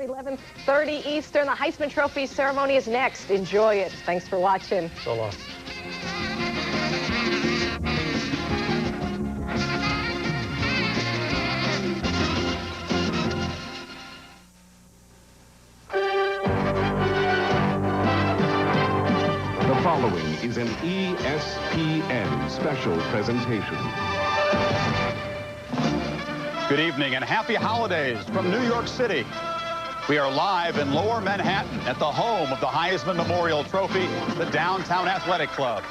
11:30 Eastern. The Heisman Trophy ceremony is next. Enjoy it. Thanks for watching. So long. The following is an ESPN special presentation. Good evening and happy holidays from New York City. We are live in Lower Manhattan at the home of the Heisman Memorial Trophy, the Downtown Athletic Club.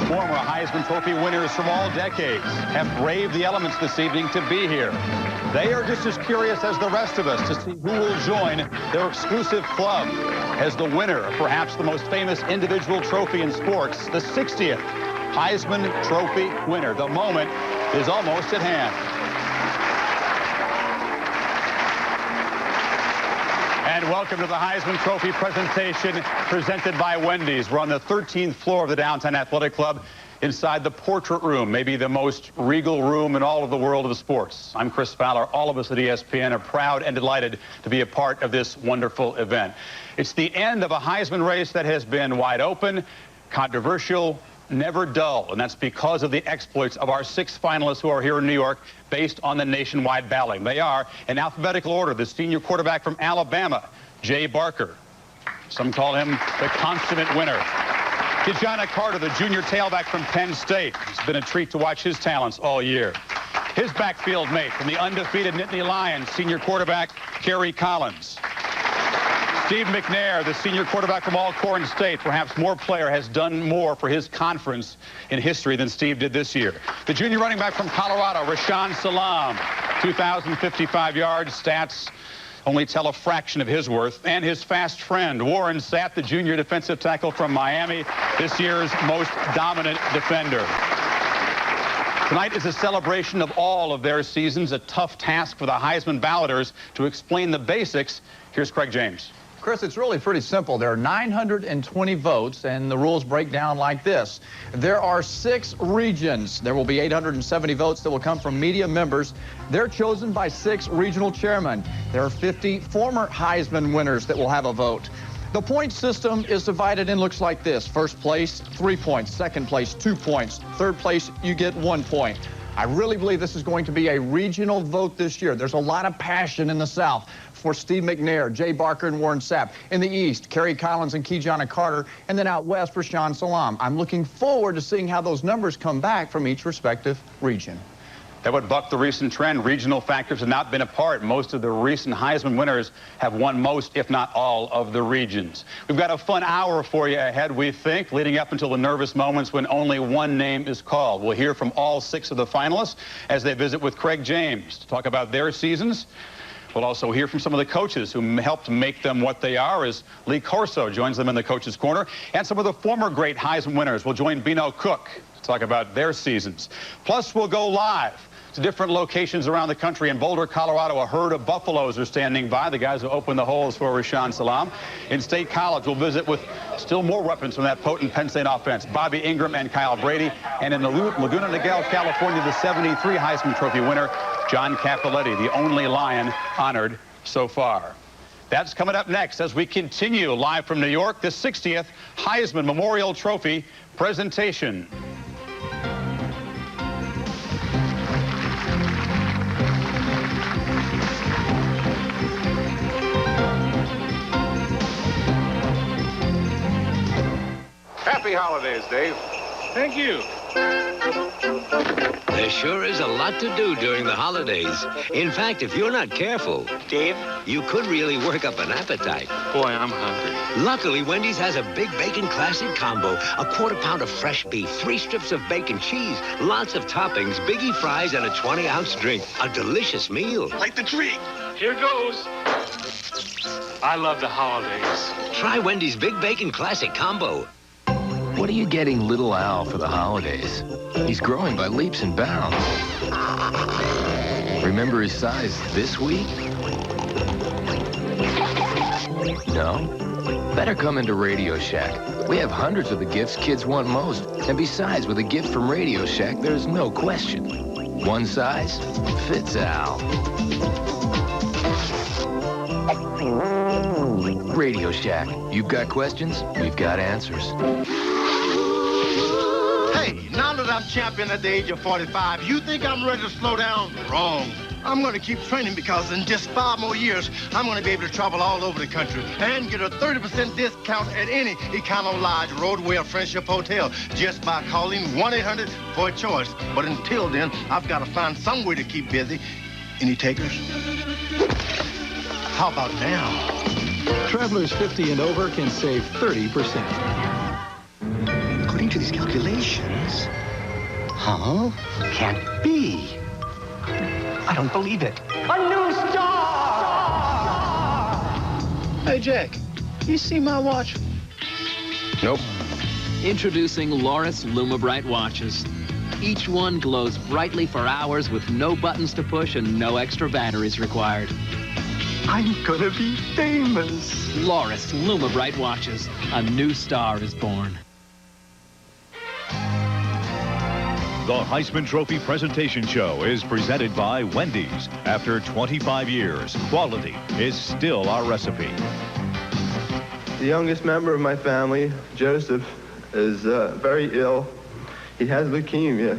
Former Heisman Trophy winners from all decades have braved the elements this evening to be here. They are just as curious as the rest of us to see who will join their exclusive club as the winner of perhaps the most famous individual trophy in sports, the 60th Heisman Trophy winner. The moment is almost at hand. And welcome to the Heisman Trophy presentation presented by Wendy's. We're on the 13th floor of the Downtown Athletic Club inside the portrait room, maybe the most regal room in all of the world of sports. I'm Chris Fowler. All of us at ESPN are proud and delighted to be a part of this wonderful event. It's the end of a Heisman race that has been wide open, controversial, never dull, and that's because of the exploits of our 6 finalists who are here in New York based on the nationwide balloting. They are, in alphabetical order, the senior quarterback from Alabama, Jay Barker. Some call him the consummate winner. Ki-Jana Carter, the junior tailback from Penn State. It's been a treat to watch his talents all year. His backfield mate from the undefeated Nittany Lions, senior quarterback Kerry Collins. Steve McNair, the senior quarterback from Alcorn State, perhaps more player, has done more for his conference in history than Steve did this year. The junior running back from Colorado, Rashaan Salaam, 2,055 yards. Stats only tell a fraction of his worth. And his fast friend, Warren Sapp, the junior defensive tackle from Miami, this year's most dominant defender. Tonight is a celebration of all of their seasons, a tough task for the Heisman balloters to explain the basics. Here's Craig James. Chris, it's really pretty simple. There are 920 votes, and the rules break down like this. There are 6 regions. There will be 870 votes that will come from media members. They're chosen by 6 regional chairmen. There are 50 former Heisman winners that will have a vote. The point system is divided and looks like this. First place, 3 points. Second place, 2 points. Third place, you get 1 point. I really believe this is going to be a regional vote this year. There's a lot of passion in the South for Steve McNair, Jay Barker, and Warren Sapp. In the East, Kerry Collins and Ki-Jana Carter. And then out west, Rashaan Salaam. I'm looking forward to seeing how those numbers come back from each respective region. That would buck the recent trend. Regional factors have not been a part. Most of the recent Heisman winners have won most, if not all, of the regions. We've got a fun hour for you ahead, we think, leading up until the nervous moments when only one name is called. We'll hear from all 6 of the finalists as they visit with Craig James to talk about their seasons. We'll also hear from some of the coaches who helped make them what they are, as Lee Corso joins them in the coach's corner. And some of the former great Heisman winners will join Bino Cook to talk about their seasons. Plus, we'll go live to different locations around the country. In Boulder, Colorado, a herd of buffaloes are standing by, the guys who opened the holes for Rashaan Salaam. In State College, we'll visit with still more weapons from that potent Penn State offense, Bobby Ingram and Kyle Brady. And in Laguna Niguel, California, the 73 Heisman Trophy winner, John Cappelletti, the only Lion honored so far. That's coming up next as we continue live from New York, the 60th Heisman Memorial Trophy presentation. Happy holidays, Dave. Thank you. There sure is a lot to do during the holidays. In fact, if you're not careful, Dave? you could really work up an appetite. Boy, I'm hungry. Luckily, Wendy's has a Big Bacon Classic Combo. A quarter-pound of fresh beef, 3 strips of bacon cheese, lots of toppings, biggie fries, and a 20-ounce drink. A delicious meal. Like the tree. Here goes. I love the holidays. Try Wendy's Big Bacon Classic Combo. What are you getting little Al for the holidays? He's growing by leaps and bounds. Remember his size this week? No? Better come into Radio Shack. We have hundreds of the gifts kids want most. And besides, with a gift from Radio Shack, there's no question. One size fits Al. Radio Shack. You've got questions, we've got answers. Hey, now that I'm champion at the age of 45, you think I'm ready to slow down? Wrong. I'm going to keep training because in just 5 more years, I'm going to be able to travel all over the country and get a 30% discount at any Econo Lodge, Roadway, or Friendship Hotel just by calling 1-800 for a choice. But until then, I've got to find some way to keep busy. Any takers? How about now? Travelers 50 and over can save 30%. According to these calculations, can't be. I don't believe it. A new star! Hey, Jack, you see my watch? Nope. Introducing Loris Lumabright watches. Each one glows brightly for hours with no buttons to push and no extra batteries required. I'm gonna be famous. Loris Lumabright watches. A new star is born. The Heisman Trophy presentation show is presented by Wendy's. After 25 years, quality is still our recipe. The youngest member of my family, Joseph, is very ill. He has leukemia.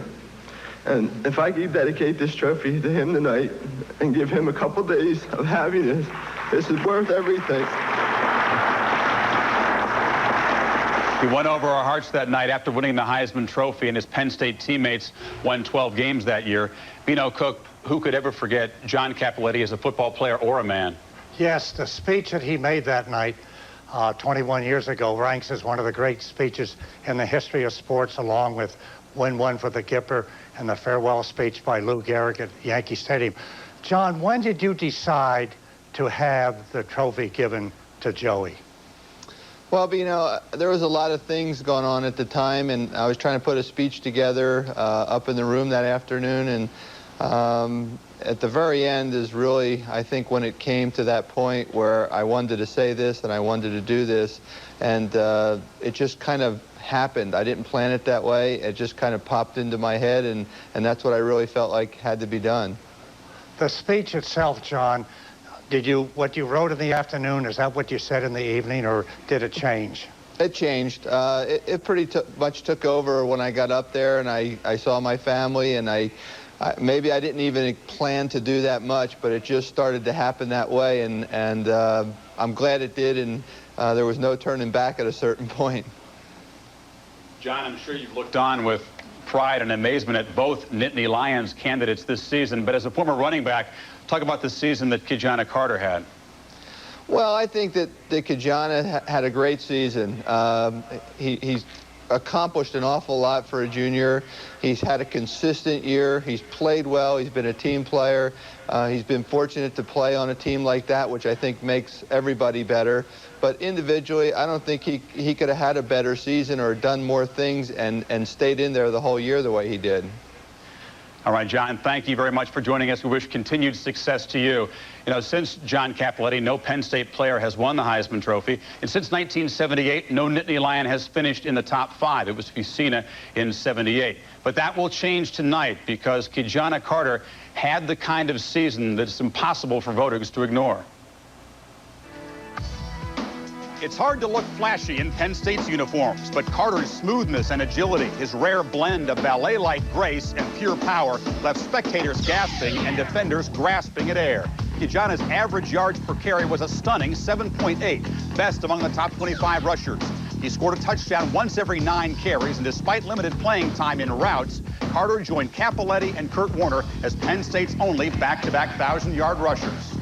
And if I could dedicate this trophy to him tonight and give him a couple days of happiness, this is worth everything. He won over our hearts that night after winning the Heisman Trophy, and his Penn State teammates won 12 games that year. Bino Cook, who could ever forget John Cappelletti as a football player or a man? Yes, the speech that he made that night 21 years ago ranks as one of the great speeches in the history of sports, along with Win One for the Gipper and the farewell speech by Lou Gehrig at Yankee Stadium. John, when did you decide to have the trophy given to Joey? Well, you know, there was a lot of things going on at the time, and I was trying to put a speech together up in the room that afternoon, and at the very end is really, I think, when it came to that point where I wanted to say this and I wanted to do this, and it just kind of happened. I didn't plan it that way. It just kind of popped into my head, and that's what I really felt like had to be done. The speech itself, John, what you wrote in the afternoon, is that what you said in the evening, or did it change? It changed. It pretty much took over when I got up there and I saw my family, and maybe I didn't even plan to do that much, but it just started to happen that way, and I'm glad it did, and there was no turning back at a certain point. John, I'm sure you've looked on with pride and amazement at both Nittany Lions candidates this season, but as a former running back, talk about the season that Ki-Jana Carter had. Well, I think that Ki-Jana had a great season. He's accomplished an awful lot for a junior. He's had a consistent year. He's played well. He's been a team player. He's been fortunate to play on a team like that, which I think makes everybody better. But individually, I don't think he could have had a better season or done more things and stayed in there the whole year the way he did. All right, John, thank you very much for joining us. We wish continued success to you. You know, since John Cappelletti, no Penn State player has won the Heisman Trophy. And since 1978, no Nittany Lion has finished in the top 5. It was Vicina in '78. But that will change tonight because Ki-Jana Carter had the kind of season that's impossible for voters to ignore. It's hard to look flashy in Penn State's uniforms, but Carter's smoothness and agility, his rare blend of ballet-like grace and pure power, left spectators gasping and defenders grasping at air. Ki-Jana's average yards per carry was a stunning 7.8, best among the top 25 rushers. He scored a touchdown once every 9 carries, and despite limited playing time in routes, Carter joined Cappelletti and Kurt Warner as Penn State's only back-to-back 1,000-yard rushers.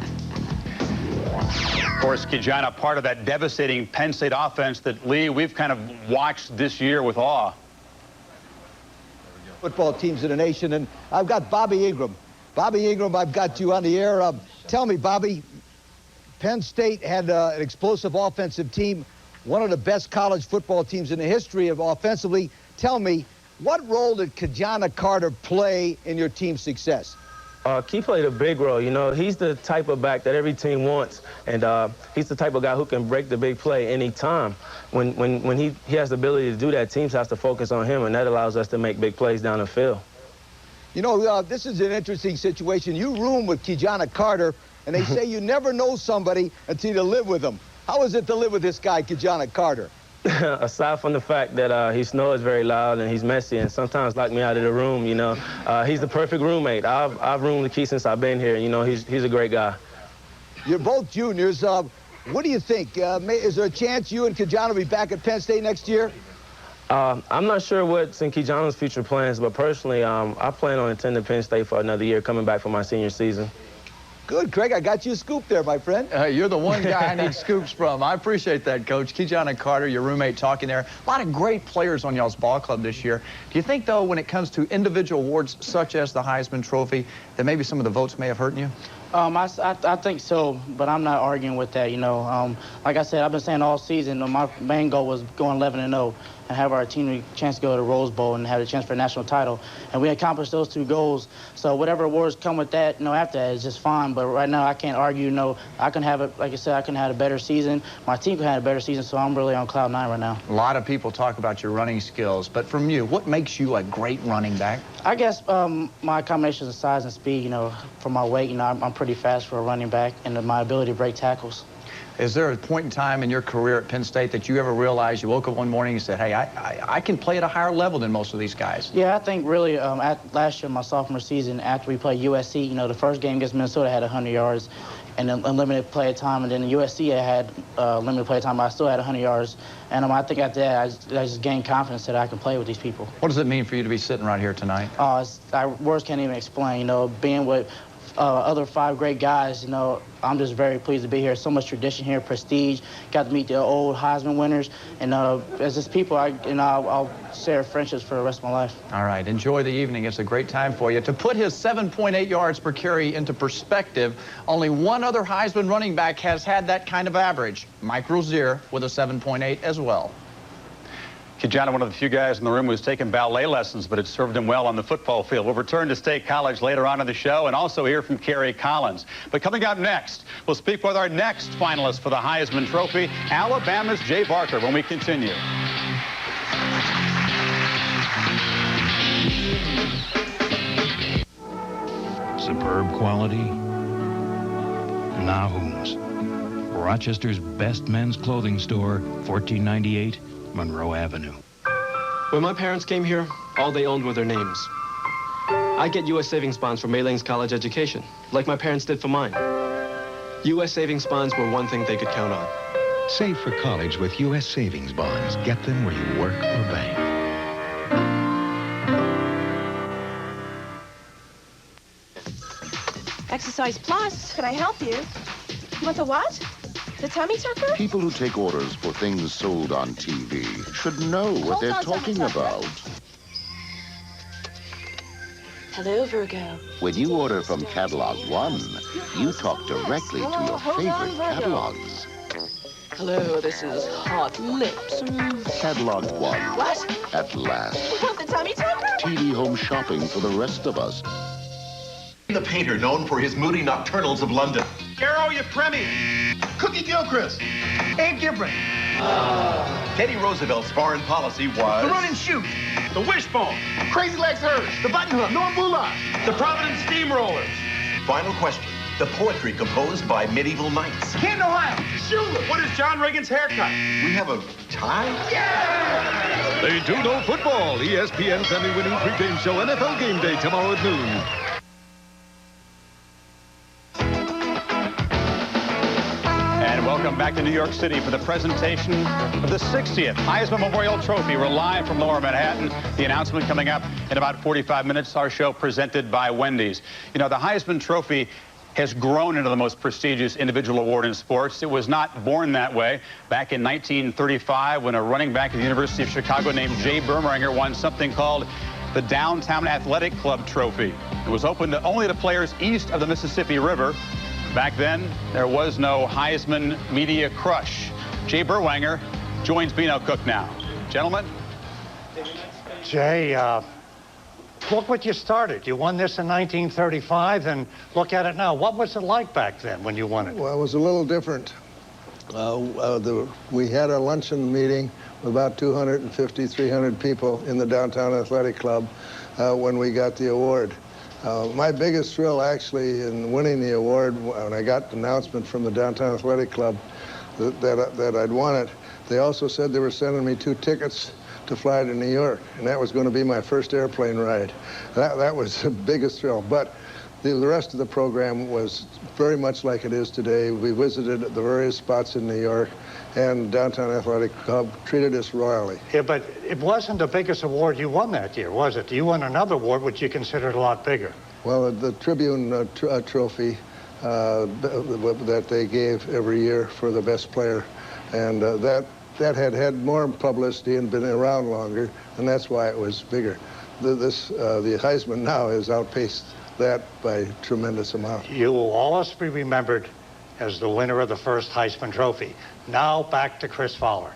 Of course, Ki-Jana, part of that devastating Penn State offense that, Lee, we've kind of watched this year with awe. Football teams in the nation, and I've got Bobby Ingram. Bobby Ingram, I've got you on the air. Tell me, Bobby, Penn State had an explosive offensive team, one of the best college football teams in the history of offensively. Tell me, what role did Ki-Jana Carter play in your team's success? Key played a big role. You know, he's the type of back that every team wants, and he's the type of guy who can break the big play any time. When he has the ability to do that, teams have to focus on him, and that allows us to make big plays down the field. You know, this is an interesting situation. You room with Ki-Jana Carter, and they say you never know somebody until you live with them. How is it to live with this guy, Ki-Jana Carter? Aside from the fact that he snores very loud and he's messy and sometimes lock me out of the room, you know, he's the perfect roommate. I've roomed with Key since I've been here. You know, he's a great guy. You're both juniors. What do you think? Is there a chance you and Ki-Jana will be back at Penn State next year? I'm not sure what's in Ki-Jana's future plans, but personally, I plan on attending Penn State for another year, coming back for my senior season. Good, Craig. I got you a scoop there, my friend. You're the one guy I need scoops from. I appreciate that, Coach. Ki-Jana Carter, your roommate, talking there. A lot of great players on y'all's ball club this year. Do you think, though, when it comes to individual awards such as the Heisman Trophy, that maybe some of the votes may have hurt you? I think so, but I'm not arguing with that, you know. Like I said, I've been saying all season, my main goal was going 11-0 and have our team a chance to go to the Rose Bowl and have a chance for a national title. And we accomplished those two goals. So whatever awards come with that, you know, after that is just fine. But right now I can't argue, you know, I can have it, like I said, I can have a better season. My team can have a better season, so I'm really on cloud 9 right now. A lot of people talk about your running skills, but from you, what makes you a great running back? I guess my combination of size and speed, you know, for my weight, you know, I'm pretty fast for a running back, and my ability to break tackles. Is there a point in time in your career at Penn State that you ever realized you woke up one morning and said, hey, I can play at a higher level than most of these guys? Yeah, I think really last year, my sophomore season, after we played USC, you know, the first game against Minnesota had 100 yards and unlimited play time, and then USC had limited play time, but I still had 100 yards. And I think after that, I just gained confidence that I can play with these people. What does it mean for you to be sitting right here tonight? Words can't even explain, you know, being with other 5 great guys, you know, I'm just very pleased to be here. So much tradition here, prestige. Got to meet the old Heisman winners, and as just people, I'll share friendships for the rest of my life. All right, enjoy the evening. It's a great time for you. To put his 7.8 yards per carry into perspective, only one other Heisman running back has had that kind of average. Mike Rozier with a 7.8 as well. Ki-Jana, one of the few guys in the room who's taken ballet lessons, but it served him well on the football field. We'll return to State College later on in the show and also hear from Kerry Collins. But coming up next, we'll speak with our next finalist for the Heisman Trophy, Alabama's Jay Barker, when we continue. Superb quality. Nahum's. Rochester's best men's clothing store, 1498 Monroe Avenue. When my parents came here, all they owned were their names. I get U.S. savings bonds for Mei Ling's college education, like my parents did for mine. U.S. savings bonds were one thing they could count on. Save for college with U.S. savings bonds. Get them where you work or bank. Exercise Plus, can I help you? You want the what? The tummy tucker? People who take orders for things sold on TV should know what they're talking about. Hello, Virgo. When you order from Catalog 1, you talk directly to your favorite catalogs. Hello, this is Hot Lips. Catalog 1. What? At last. You want the tummy tucker? TV home shopping for the rest of us. The painter known for his moody nocturnals of London. Caro Yepremi. Cookie Gilchrist. Abe Gibran. Teddy Roosevelt's foreign policy was... The Run and Shoot. The Wishbone. Crazy Legs Hirsch. The Button Hook. Norm Boulard. The Providence Steamrollers. Final question. The poetry composed by medieval knights. Canton, Ohio. Shula. What is John Reagan's haircut? We have a tie? Yeah! They do know football. ESPN's Emmy-winning pregame show, NFL Game Day, tomorrow at noon. And welcome back to New York City for the presentation of the 60th Heisman Memorial Trophy. We're live from Lower Manhattan. The announcement coming up in about 45 minutes. Our show presented by Wendy's. You know, the Heisman Trophy has grown into the most prestigious individual award in sports. It was not born that way. Back in 1935, when a running back at the University of Chicago named Jay Bermeringer won something called the Downtown Athletic Club Trophy. It was open only to players east of the Mississippi River. Back then, there was no Heisman media crush. Jay Berwanger joins Beano Cook now. Gentlemen. Jay, look what you started. You won this in 1935, and look at it now. What was it like back then when you won it? Well, it was a little different. We had a luncheon meeting with about 250, 300 people in the Downtown Athletic Club when we got the award. My biggest thrill, actually, in winning the award, when I got the announcement from the Downtown Athletic Club, that I'd won it. They also said they were sending me 2 tickets to fly to New York, and that was going to be my first airplane ride. That was the biggest thrill. But the rest of the program was very much like it is today. We visited the various spots in New York, and Downtown Athletic Club treated us royally. Yeah, but it wasn't the biggest award you won that year, was it? You won another award which you considered a lot bigger. Well, the Tribune trophy that they gave every year for the best player, and that had more publicity and been around longer, and that's why it was bigger. The Heisman now has outpaced that by a tremendous amount. You will always be remembered as the winner of the first Heisman Trophy. Now back to Chris Fowler.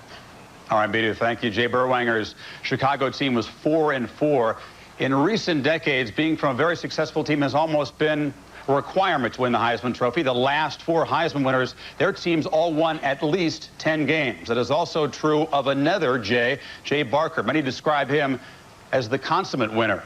All right, Beto, thank you. Jay Berwanger's Chicago team was 4-4. In recent decades, being from a very successful team has almost been a requirement to win the Heisman Trophy. The last 4 Heisman winners, their teams all won at least 10 games. That is also true of another Jay Barker. Many describe him as the consummate winner.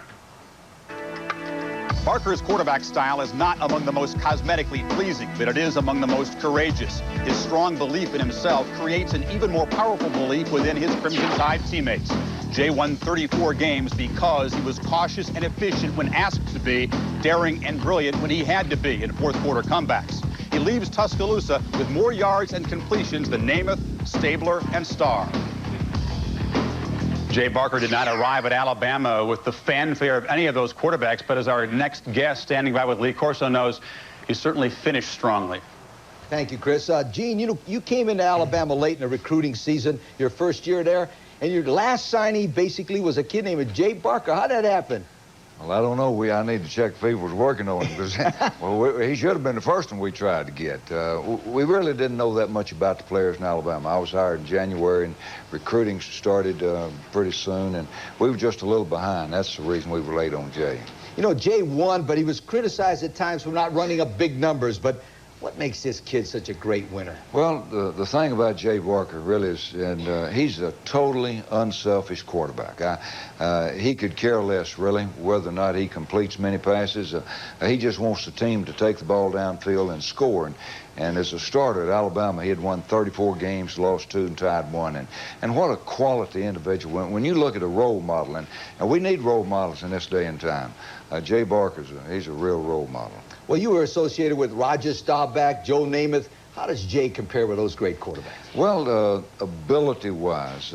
Barker's quarterback style is not among the most cosmetically pleasing, but it is among the most courageous. His strong belief in himself creates an even more powerful belief within his Crimson Tide teammates. Jay won 34 games because he was cautious and efficient when asked to be, daring and brilliant when he had to be in fourth-quarter comebacks. He leaves Tuscaloosa with more yards and completions than Namath, Stabler, and Starr. Jay Barker did not arrive at Alabama with the fanfare of any of those quarterbacks, but as our next guest standing by with Lee Corso knows, he certainly finished strongly. Thank you, Chris. Gene, you came into Alabama late in the recruiting season, your first year there, and your last signee basically was a kid named Jay Barker. How'd that happen? Well, I don't know. I need to check if he was working on him, because well, he should have been the first one we tried to get. We really didn't know that much about the players in Alabama. I was hired in January, and recruiting started pretty soon, and we were just a little behind. That's the reason we were late on Jay. You know, Jay won, but he was criticized at times for not running up big numbers. But what makes this kid such a great winner? Well, the thing about Jay Barker really is, and he's a totally unselfish quarterback. He could care less, really, whether or not he completes many passes. He just wants the team to take the ball downfield and score. And as a starter at Alabama, he had won 34 games, lost 2, and tied 1. And what a quality individual. When you look at a role model, and we need role models in this day and time, Jay Barker's he's a real role model. Well, you were associated with Roger Staubach, Joe Namath. How does Jay compare with those great quarterbacks? Well, ability-wise,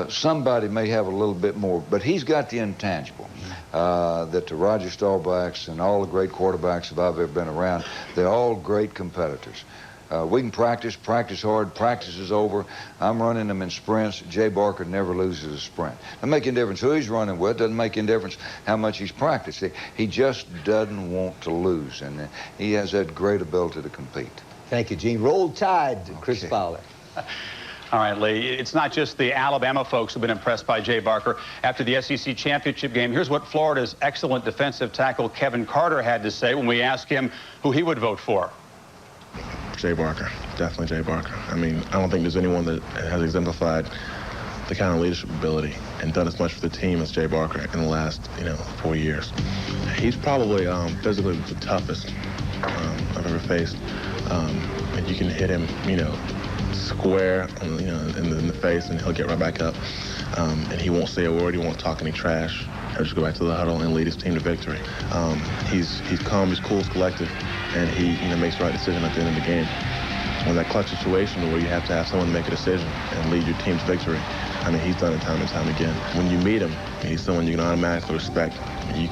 somebody may have a little bit more, but he's got the intangible that the Roger Staubachs and all the great quarterbacks that I've ever been around, they're all great competitors. We can practice hard, practice is over. I'm running them in sprints. Jay Barker never loses a sprint. Doesn't make any difference who he's running with, doesn't make any difference how much he's practiced. He just doesn't want to lose, and he has that great ability to compete. Thank you, Gene. Roll Tide, Chris Fowler. All right, Lee, it's not just the Alabama folks who've been impressed by Jay Barker. After the SEC championship game, here's what Florida's excellent defensive tackle Kevin Carter had to say when we asked him who he would vote for. Jay Barker, definitely Jay Barker. I mean, I don't think there's anyone that has exemplified the kind of leadership ability and done as much for the team as Jay Barker in the last, 4 years. He's probably physically the toughest I've ever faced. And you can hit him, square, in the face, and he'll get right back up. And he won't say a word. He won't talk any trash. He'll just go back to the huddle and lead his team to victory. He's calm, he's cool, he's collected, and he makes the right decision at the end of the game. When that clutch situation where you have to have someone make a decision and lead your team to victory, I mean, he's done it time and time again. When you meet him, he's someone you can automatically respect. You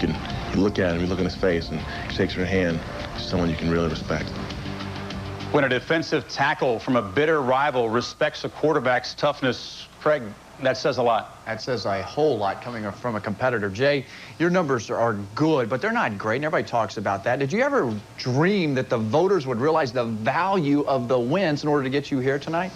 look at him, you look in his face, and he shakes your hand. He's someone you can really respect. When a defensive tackle from a bitter rival respects a quarterback's toughness, Craig, that says a lot. That says a whole lot coming from a competitor. Jay, your numbers are good, but they're not great, and everybody talks about that. Did you ever dream that the voters would realize the value of the wins in order to get you here tonight?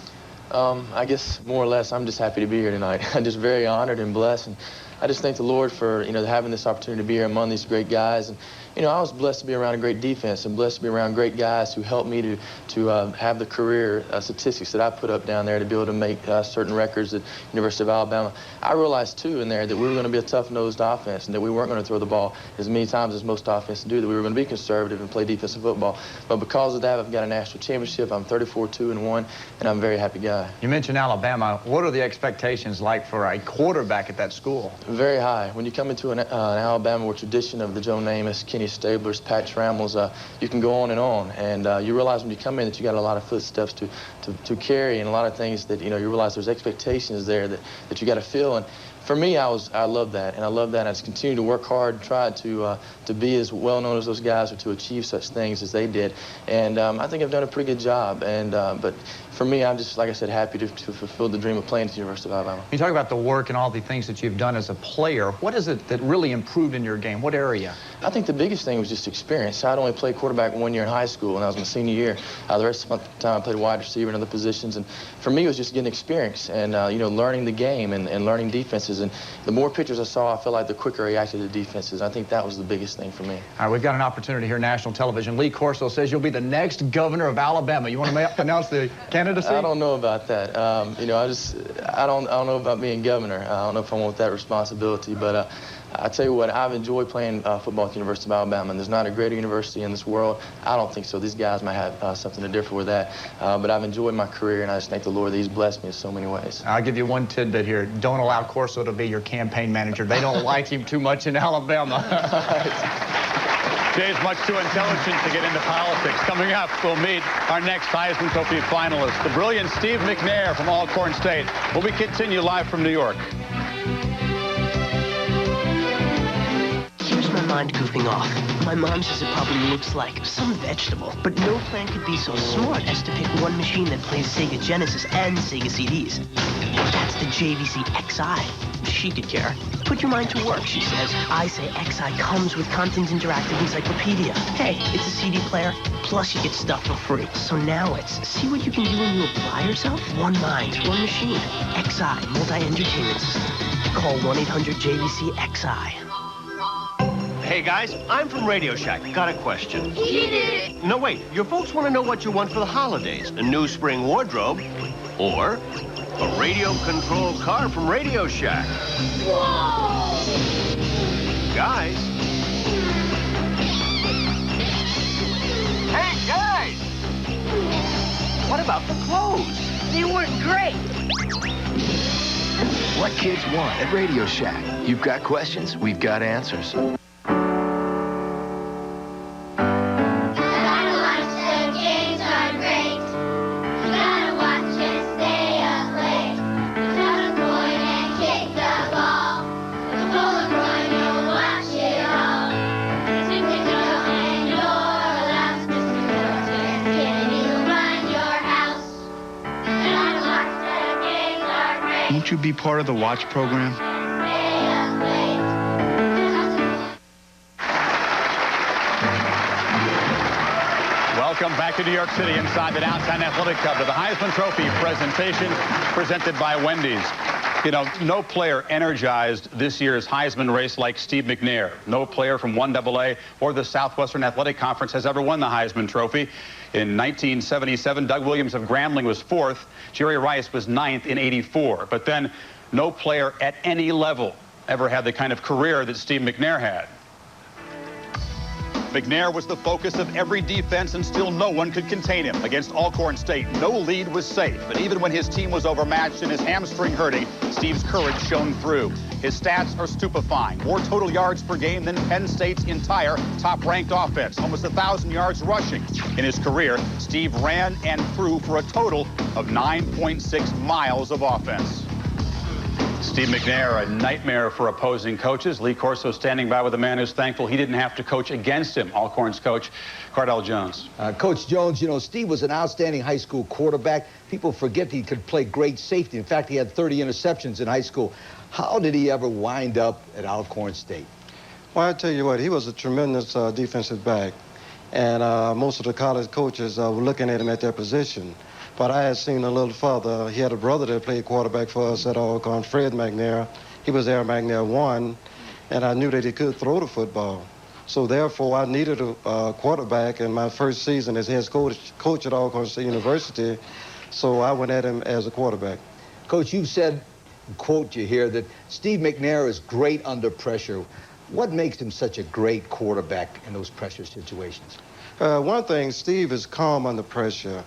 I guess more or less, I'm just happy to be here tonight. I'm just very honored and blessed, and I just thank the Lord for, having this opportunity to be here among these great guys. And, you know, I was blessed to be around a great defense and blessed to be around great guys who helped me to have the career statistics that I put up down there to be able to make certain records at University of Alabama. I realized, too, in there that we were going to be a tough-nosed offense and that we weren't going to throw the ball as many times as most offenses do, that we were going to be conservative and play defensive football. But because of that, I've got a national championship. I'm 34-2-1, and I'm a very happy guy. You mentioned Alabama. What are the expectations like for a quarterback at that school? Very high. When you come into an Alabama with tradition of the Joe Namath, Kenny Stablers, Pat Trammell's, you can go on, and you realize when you come in that you got a lot of footsteps to carry and a lot of things that, you know, you realize there's expectations there that you got to fill. And for me, I love that, and I love that. I just continue to work hard and try to be as well known as those guys or to achieve such things as they did. And I think I've done a pretty good job. And but for me, I'm just, like I said, happy to fulfill the dream of playing at the University of Alabama. You talk about the work and all the things that you've done as a player. What is it that really improved in your game? What area? I think the biggest thing was just experience. I'd only played quarterback 1 year in high school, and I was my senior year. The rest of the time, I played wide receiver and other positions. And for me, it was just getting experience and, you know, learning the game and learning defenses. And the more pictures I saw, I felt like the quicker I reacted to defenses. I think that was the biggest thing for me. All right, we've got an opportunity here, national television. Lee Corso says you'll be the next governor of Alabama. You want to announce the candidacy? I don't know about that. You know, I don't know about being governor. I don't know if I want that responsibility, but I tell you what, I've enjoyed playing football at the University of Alabama, and there's not a greater university in this world. I don't think so. These guys might have something to differ with that, but I've enjoyed my career, and I just thank the Lord that He's blessed me in so many ways. I'll give you one tidbit here. Don't allow Corso to be your campaign manager. They don't like him too much in Alabama. Jay's much too intelligent to get into politics. Coming up, we'll meet our next Heisman Trophy finalist, the brilliant Steve McNair from Alcorn State. Will we continue live from New York? Here's my mind goofing off. My mom says it probably looks like some vegetable, but no plan could be so smart as to pick one machine that plays Sega Genesis and Sega CDs. That's the JVC XI. She could care. Put your mind to work, she says. I say XI comes with Compton's Interactive Encyclopedia. Hey, it's a CD player, plus you get stuff for free. So now it's see what you can do when you apply yourself? One mind, one machine. XI, multi-entertainment system. Call 1-800-JVC-XI. Hey, guys, I'm from Radio Shack. Got a question. He did it. No, wait. Your folks want to know what you want for the holidays. A new spring wardrobe or a radio-controlled car from Radio Shack. Whoa! Guys. Hey, guys! What about the clothes? They weren't great. What kids want at Radio Shack. You've got questions, we've got answers. Won't you be part of the watch program? Welcome back to New York City inside the Downtown Athletic Club to the Heisman Trophy presentation presented by Wendy's. You know, no player energized this year's Heisman race like Steve McNair. No player from 1AA or the Southwestern Athletic Conference has ever won the Heisman Trophy. In 1977, Doug Williams of Grambling was 4th. Jerry Rice was 9th in 84. But then no player at any level ever had the kind of career that Steve McNair had. McNair was the focus of every defense, and still no one could contain him. Against Alcorn State, no lead was safe. But even when his team was overmatched and his hamstring hurting, Steve's courage shone through. His stats are stupefying. More total yards per game than Penn State's entire top-ranked offense. Almost 1,000 yards rushing. In his career, Steve ran and threw for a total of 9.6 miles of offense. Steve McNair, a nightmare for opposing coaches. Lee Corso standing by with a man who's thankful he didn't have to coach against him. Alcorn's coach, Cardell Jones. Coach Jones, you know, Steve was an outstanding high school quarterback. People forget he could play great safety. In fact, he had 30 interceptions in high school. How did he ever wind up at Alcorn State? Well, I tell you what, he was a tremendous defensive back. And most of the college coaches were looking at him at their position. But I had seen a little further. He had a brother that played quarterback for us at Alcorn, Fred McNair. He was Air McNair 1, and I knew that he could throw the football. So therefore, I needed a quarterback in my first season as head coach at Alcorn State University. So I went at him as a quarterback. Coach, you've said, quote you here, that Steve McNair is great under pressure. What makes him such a great quarterback in those pressure situations? One thing, Steve is calm under pressure.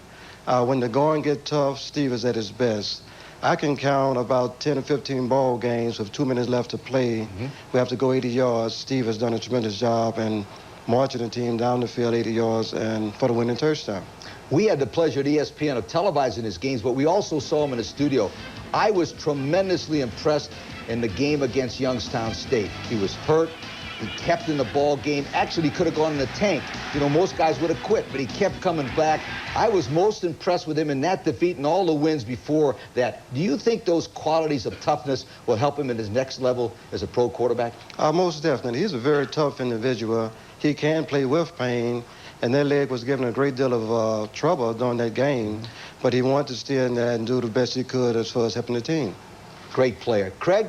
When the going get tough, Steve is at his best. I can count about 10 or 15 ball games with 2 minutes left to play. We have to go 80 yards. Steve has done a tremendous job in marching the team down the field 80 yards and for the winning touchdown. We had the pleasure at ESPN of televising his games, but we also saw him in the studio. I was tremendously impressed in the game against Youngstown State. He was hurt. He kept in the ball game. Actually, he could have gone in the tank. You know, most guys would have quit, but he kept coming back. I was most impressed with him in that defeat and all the wins before that. Do you think those qualities of toughness will help him in his next level as a pro quarterback? Most definitely. He's a very tough individual. He can play with pain, and that leg was given a great deal of trouble during that game, but he wanted to stay in there and do the best he could as far as helping the team. Great player. Craig?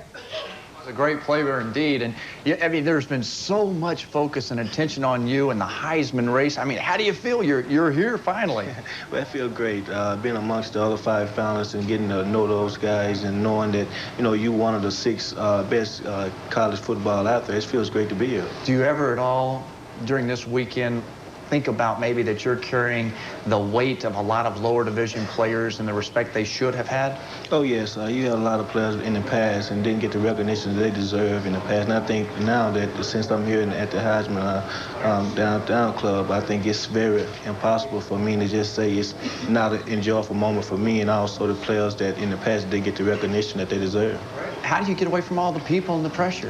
A great player indeed, and I mean, there's been so much focus and attention on you and the Heisman race. I mean, how do you feel? You're here finally. Well, I feel great being amongst the other 5 finalists and getting to know those guys and knowing that you one of the 6 best college football out there. It feels great to be here. Do you ever at all during this weekend think about maybe that you're carrying the weight of a lot of lower division players and the respect they should have had? Oh, yes. You had a lot of players in the past and didn't get the recognition they deserve in the past. And I think now that since I'm here at the Heisman downtown club, I think it's very impossible for me to just say it's not an enjoyable moment for me and also the players that in the past didn't get the recognition that they deserve. How do you get away from all the people and the pressure?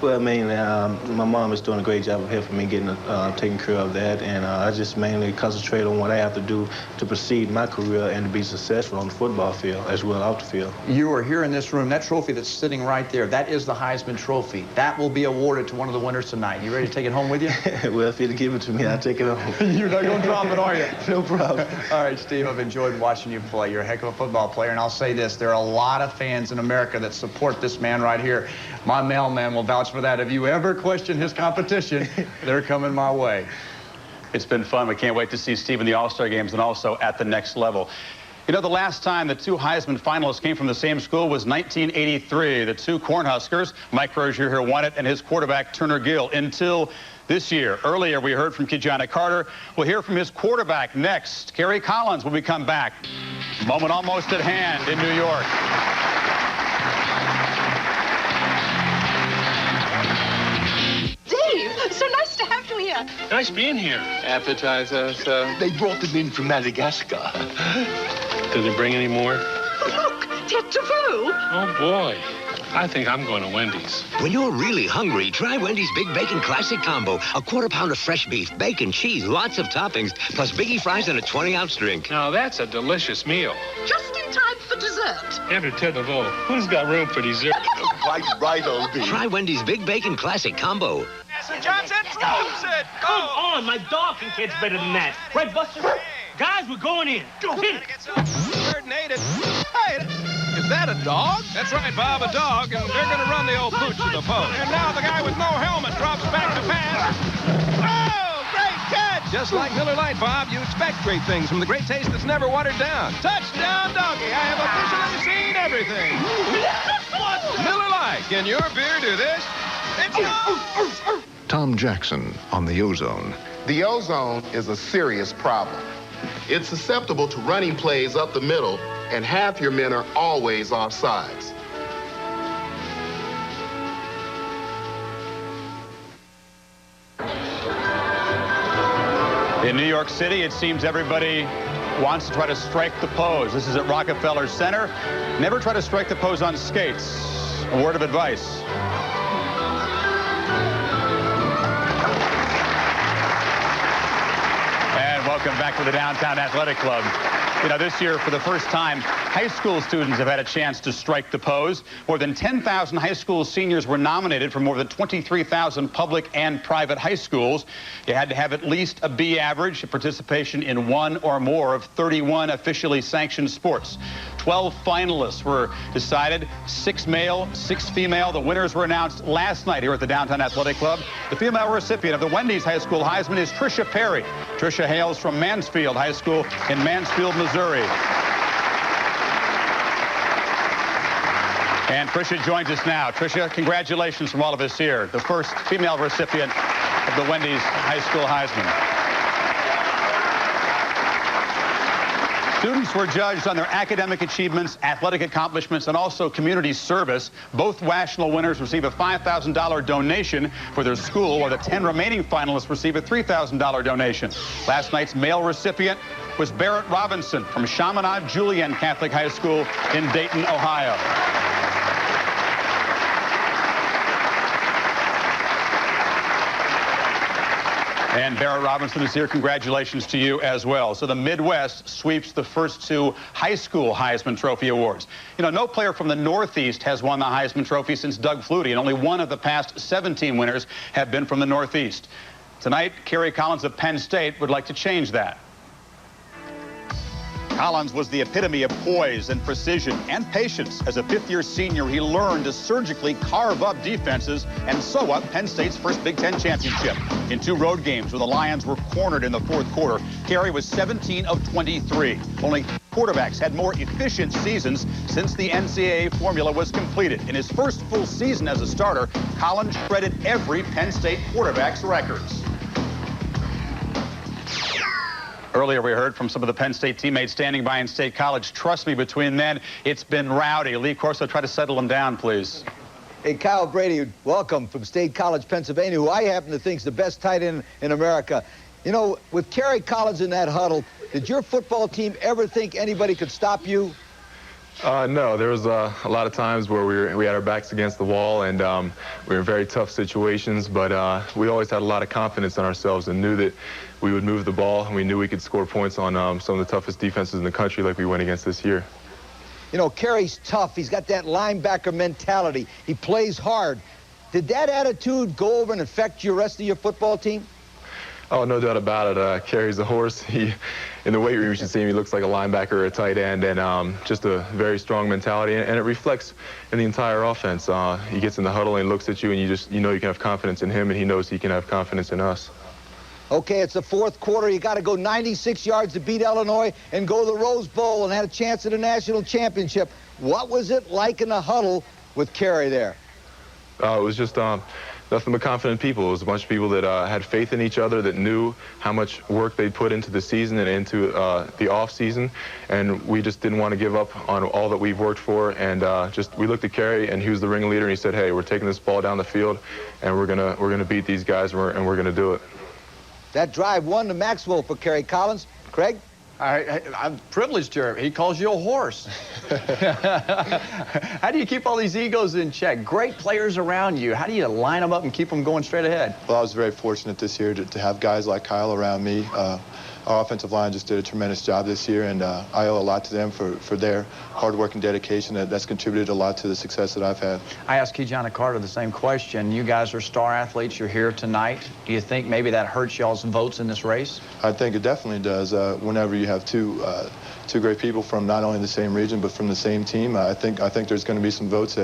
Well, mainly, my mom is doing a great job of helping me getting taking care of that, and I just mainly concentrate on what I have to do to proceed my career and to be successful on the football field as well off the field. You are here in this room. That trophy that's sitting right there, that is the Heisman Trophy. That will be awarded to one of the winners tonight. You ready to take it home with you? Well, if you'd give it to me, I'll take it home. You're not going to drop it, are you? No problem. All right, Steve, I've enjoyed watching you play. You're a heck of a football player, and I'll say this, there are a lot of fans in America that support this man right here. My mailman will vouch for that. If you ever question his competition, they're coming my way. It's been fun. We can't wait to see Steve in the All-Star games and also at the next level. You know, the last time the 2 Heisman finalists came from the same school was 1983. The 2 Cornhuskers, Mike Rozier here won it, and his quarterback, Turner Gill, until this year. Earlier, we heard from Kijana Carter. We'll hear from his quarterback next. Kerry Collins when we come back. Moment almost at hand in New York. So nice to have you here. Nice being here. Appetizers. They brought them in from Madagascar. Did they bring any more? Look, tête de veau. Oh, boy. I think I'm going to Wendy's. When you're really hungry, try Wendy's Big Bacon Classic Combo. A quarter-pound of fresh beef, bacon, cheese, lots of toppings, plus biggie fries and a 20-ounce drink. Now, that's a delicious meal. Just in time for dessert. Enter tête de veau. Who's got room for dessert? right, OD. Try Wendy's Big Bacon Classic Combo. Johnson, drops it. Come on, my dog can catch better than that. Right, Buster? Guys, we're going in. Go hit it. Coordinated. Hey, is that a dog? That's right, Bob, a dog, and they're going to run the old pooch to the post. And now the guy with no helmet drops back to pass. Oh, great catch! Just like Miller Lite, Bob, you expect great things from the great taste that's never watered down. Touchdown, doggy. I have officially seen everything. Miller Lite, can your beer do this? It's Tom Jackson on the ozone. The ozone is a serious problem. It's susceptible to running plays up the middle, and half your men are always offsides. In New York City, it seems everybody wants to try to strike the pose. This is at Rockefeller Center. Never try to strike the pose on skates. A word of advice. Welcome back to the Downtown Athletic Club. You know, this year, for the first time, high school students have had a chance to strike the pose. More than 10,000 high school seniors were nominated for more than 23,000 public and private high schools. You had to have at least a B average, participation in 1 or more of 31 officially sanctioned sports. 12 finalists were decided, 6 male, 6 female. The winners were announced last night here at the Downtown Athletic Club. The female recipient of the Wendy's High School Heisman is Tricia Perry. Tricia hails from Mansfield High School in Mansfield, Missouri. And Tricia joins us now. Tricia, congratulations from all of us here. The first female recipient of the Wendy's High School Heisman. Students were judged on their academic achievements, athletic accomplishments, and also community service. Both national winners receive a $5,000 donation for their school, while the 10 remaining finalists receive a $3,000 donation. Last night's male recipient was Barrett Robinson from Chaminade Julienne Catholic High School in Dayton, Ohio. And Barrett Robinson is here. Congratulations to you as well. So the Midwest sweeps the first 2 high school Heisman Trophy awards. You know, no player from the Northeast has won the Heisman Trophy since Doug Flutie, and only one of the past 17 winners have been from the Northeast. Tonight, Kerry Collins of Penn State would like to change that. Collins was the epitome of poise and precision and patience. As a fifth-year senior, he learned to surgically carve up defenses and sew up Penn State's first Big Ten championship. In 2 road games where the Lions were cornered in the fourth quarter, Kerry was 17 of 23. Only quarterbacks had more efficient seasons since the NCAA formula was completed. In his first full season as a starter, Collins shredded every Penn State quarterback's records. Earlier, we heard from some of the Penn State teammates standing by in State College. Trust me, between then, it's been rowdy. Lee Corso, try to settle them down, please. Hey, Kyle Brady, welcome from State College, Pennsylvania, who I happen to think is the best tight end in America. You know, with Kerry Collins in that huddle, did your football team ever think anybody could stop you? No, there was a lot of times where we had our backs against the wall, and we were in very tough situations, but we always had a lot of confidence in ourselves and knew that we would move the ball, and we knew we could score points on some of the toughest defenses in the country like we went against this year. You know, Kerry's tough. He's got that linebacker mentality. He plays hard. Did that attitude go over and affect your rest of your football team? Oh, no doubt about it. Kerry's a horse. In the weight room, you should see him. He looks like a linebacker or a tight end, and just a very strong mentality, and it reflects in the entire offense. He gets in the huddle and looks at you, and you know you can have confidence in him, and he knows he can have confidence in us. Okay, it's the fourth quarter. You got to go 96 yards to beat Illinois and go to the Rose Bowl and have a chance at a national championship. What was it like in the huddle with Kerry there? It was just nothing but confident people. It was a bunch of people that had faith in each other, that knew how much work they'd put into the season and into the off season, and we just didn't want to give up on all that we've worked for. And we looked at Kerry, and he was the ringleader, and he said, "Hey, we're taking this ball down the field, and we're gonna beat these guys, and we're gonna do it." That drive won to Maxwell for Kerry Collins. Craig? I'm privileged here. He calls you a horse. How do you keep all these egos in check? Great players around you. How do you line them up and keep them going straight ahead? Well, I was very fortunate this year to have guys like Kyle around me. Our offensive line just did a tremendous job this year, and I owe a lot to them for their hard work and dedication. That's contributed a lot to the success that I've had. I asked Keyjana Carter the same question. You guys are star athletes. You're here tonight. Do you think maybe that hurts y'all's votes in this race? I think it definitely does. Whenever you have two great people from not only the same region but from the same team, I think there's going to be some votes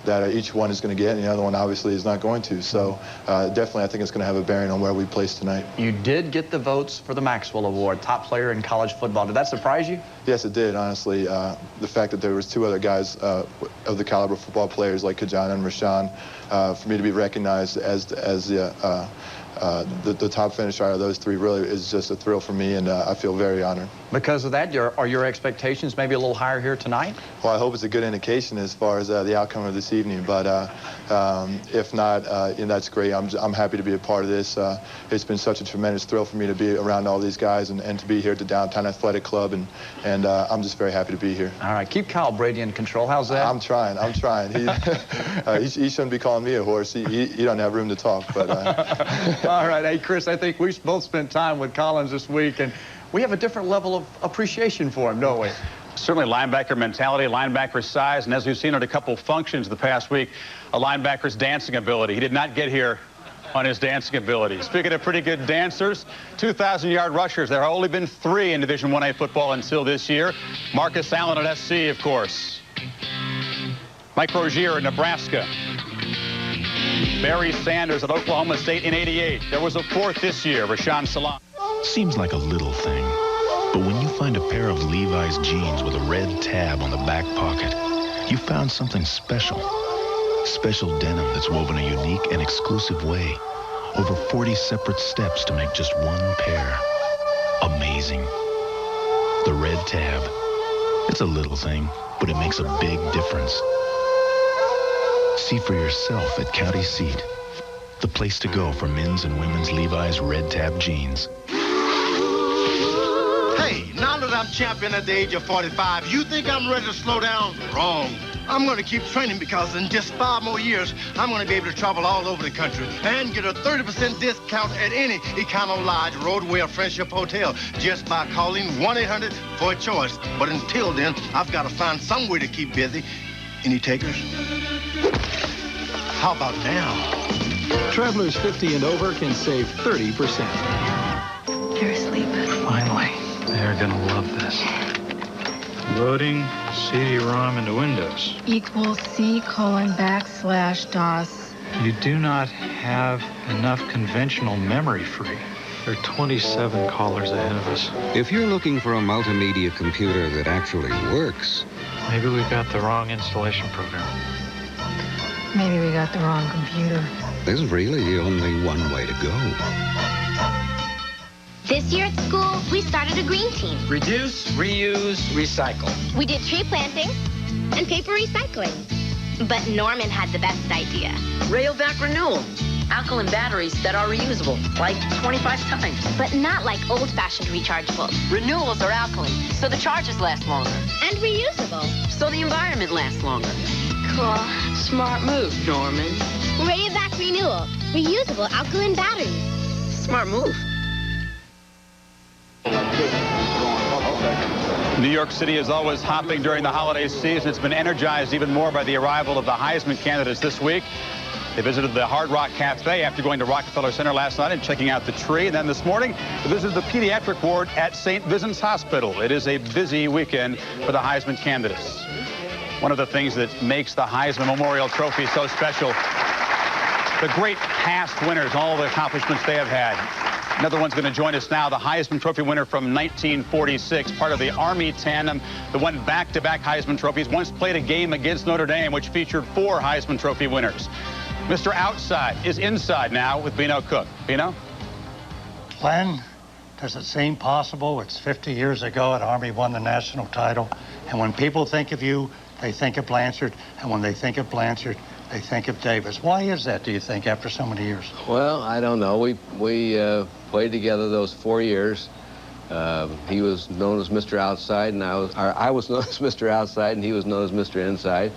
that each one is going to get, and the other one obviously is not going to. So definitely I think it's going to have a bearing on where we place tonight. You did get the votes for the Maxwell Award, top player in college football. Did that surprise you? Yes, it did, honestly. The fact that there was 2 other guys of the caliber football players like Keyjana and Rashawn, for me to be recognized as the top finisher out of those 3 really is just a thrill for me, and I feel very honored. Because of that, are your expectations maybe a little higher here tonight? Well, I hope it's a good indication as far as the outcome of this evening, but if not, that's great. I'm happy to be a part of this. It's been such a tremendous thrill for me to be around all these guys and to be here at the Downtown Athletic Club, and I'm just very happy to be here. All right, keep Kyle Brady in control. How's that? I'm trying. He shouldn't be calling me a horse. He doesn't have room to talk, but... All right. Hey, Chris, I think we've both spent time with Collins this week, and we have a different level of appreciation for him, don't we? Certainly linebacker mentality, linebacker size, and as we've seen at a couple functions the past week, a linebacker's dancing ability. He did not get here on his dancing ability. Speaking of pretty good dancers, 2,000-yard rushers. There have only been 3 in Division 1A football until this year. Marcus Allen at SC, of course. Mike Rozier at Nebraska. Barry Sanders at Oklahoma State in '88. There was a 4th this year, Rashawn Salam. Seems like a little thing, but when you find a pair of Levi's jeans with a red tab on the back pocket, you found something special. Special denim that's woven a unique and exclusive way. Over 40 separate steps to make just one pair. Amazing. The red tab. It's a little thing, but it makes a big difference. See for yourself at County Seat, the place to go for men's and women's Levi's red tab jeans. Hey, now that I'm champion at the age of 45, you think I'm ready to slow down? Wrong. I'm going to keep training because in just 5 more years, I'm going to be able to travel all over the country and get a 30% discount at any Econo Lodge, Roadway, or Friendship Hotel just by calling 1-800 for a choice. But until then, I've got to find some way to keep busy. Any takers? How about now? Travelers 50 and over can save 30%. You're asleep. Finally, they're gonna love this. Loading CD-ROM into Windows. Equals C:\DOS. You do not have enough conventional memory free. There are 27 callers ahead of us. If you're looking for a multimedia computer that actually works, maybe we got the wrong installation program. Maybe we got the wrong computer. there's really only one way to go. This year at school, we started a green team. Reduce, reuse, recycle. We did tree planting and paper recycling. But Norman had the best idea. Rayovac renewal. Alkaline batteries that are reusable, like 25 times. But not like old-fashioned rechargeables. Renewals are alkaline, so the charges last longer. And reusable. So the environment lasts longer. Cool. Smart move, Norman. Rayovac renewal. Reusable alkaline batteries. Smart move. New York City is always hopping during the holiday season. It's been energized even more by the arrival of the Heisman candidates this week. They visited the Hard Rock Cafe after going to Rockefeller Center last night and checking out the tree. And then this morning, they visited the pediatric ward at St. Vincent's Hospital. It is a busy weekend for the Heisman candidates. One of the things that makes the Heisman Memorial Trophy so special, the great past winners, all the accomplishments they have had. Another one's going to join us now, the Heisman Trophy winner from 1946, part of the Army tandem that won back-to-back Heisman trophies, once played a game against Notre Dame, which featured 4 Heisman Trophy winners. Mr. Outside is inside now with Bino Cook. Bino? Glenn, does it seem possible it's 50 years ago that Army won the national title, and when people think of you, they think of Blanchard, and when they think of Blanchard, they think of Davis. Why is that, do you think, after so many years? Well, I don't know. We played together those 4 years. He was known as Mr. Outside, and I was known as Mr. Outside, and he was known as Mr. Inside.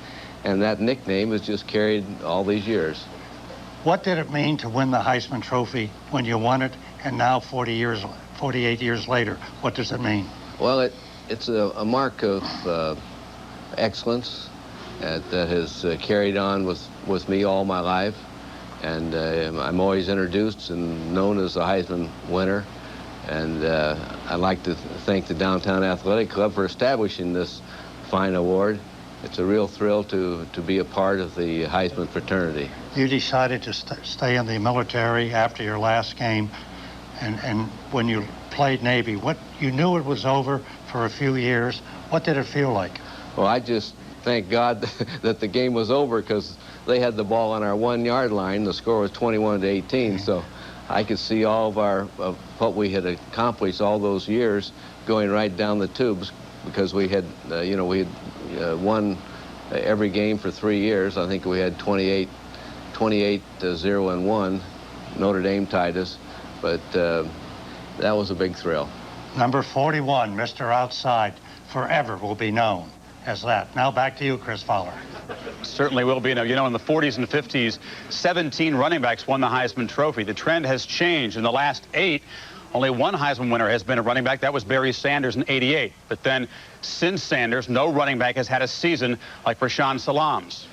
And that nickname is just carried all these years. What did it mean to win the Heisman Trophy when you won it, and now 48 years later? What does it mean? Well, it's a mark of excellence that has carried on with me all my life. And I'm always introduced and known as the Heisman winner. And I'd like to thank the Downtown Athletic Club for establishing this fine award. It's a real thrill to be a part of the Heisman fraternity. You decided to stay in the military after your last game, and when you played Navy, you knew it was over for a few years. What did it feel like? Well, I just thank God that the game was over, because they had the ball on our 1-yard line. The score was 21-18, so I could see all of what we had accomplished all those years going right down the tubes, because we had, won every game for 3 years. I think we had 28-0-1. Notre Dame tied us, but that was a big thrill. Number 41, Mr. Outside, forever will be known as that. Now back to you, Chris Fowler. Certainly will be. You know, in the 40s and 50s, 17 running backs won the Heisman Trophy. The trend has changed. In the last 8, only one Heisman winner has been a running back. That was Barry Sanders in '88. But then, since Sanders, no running back has had a season like Rashawn Salam's.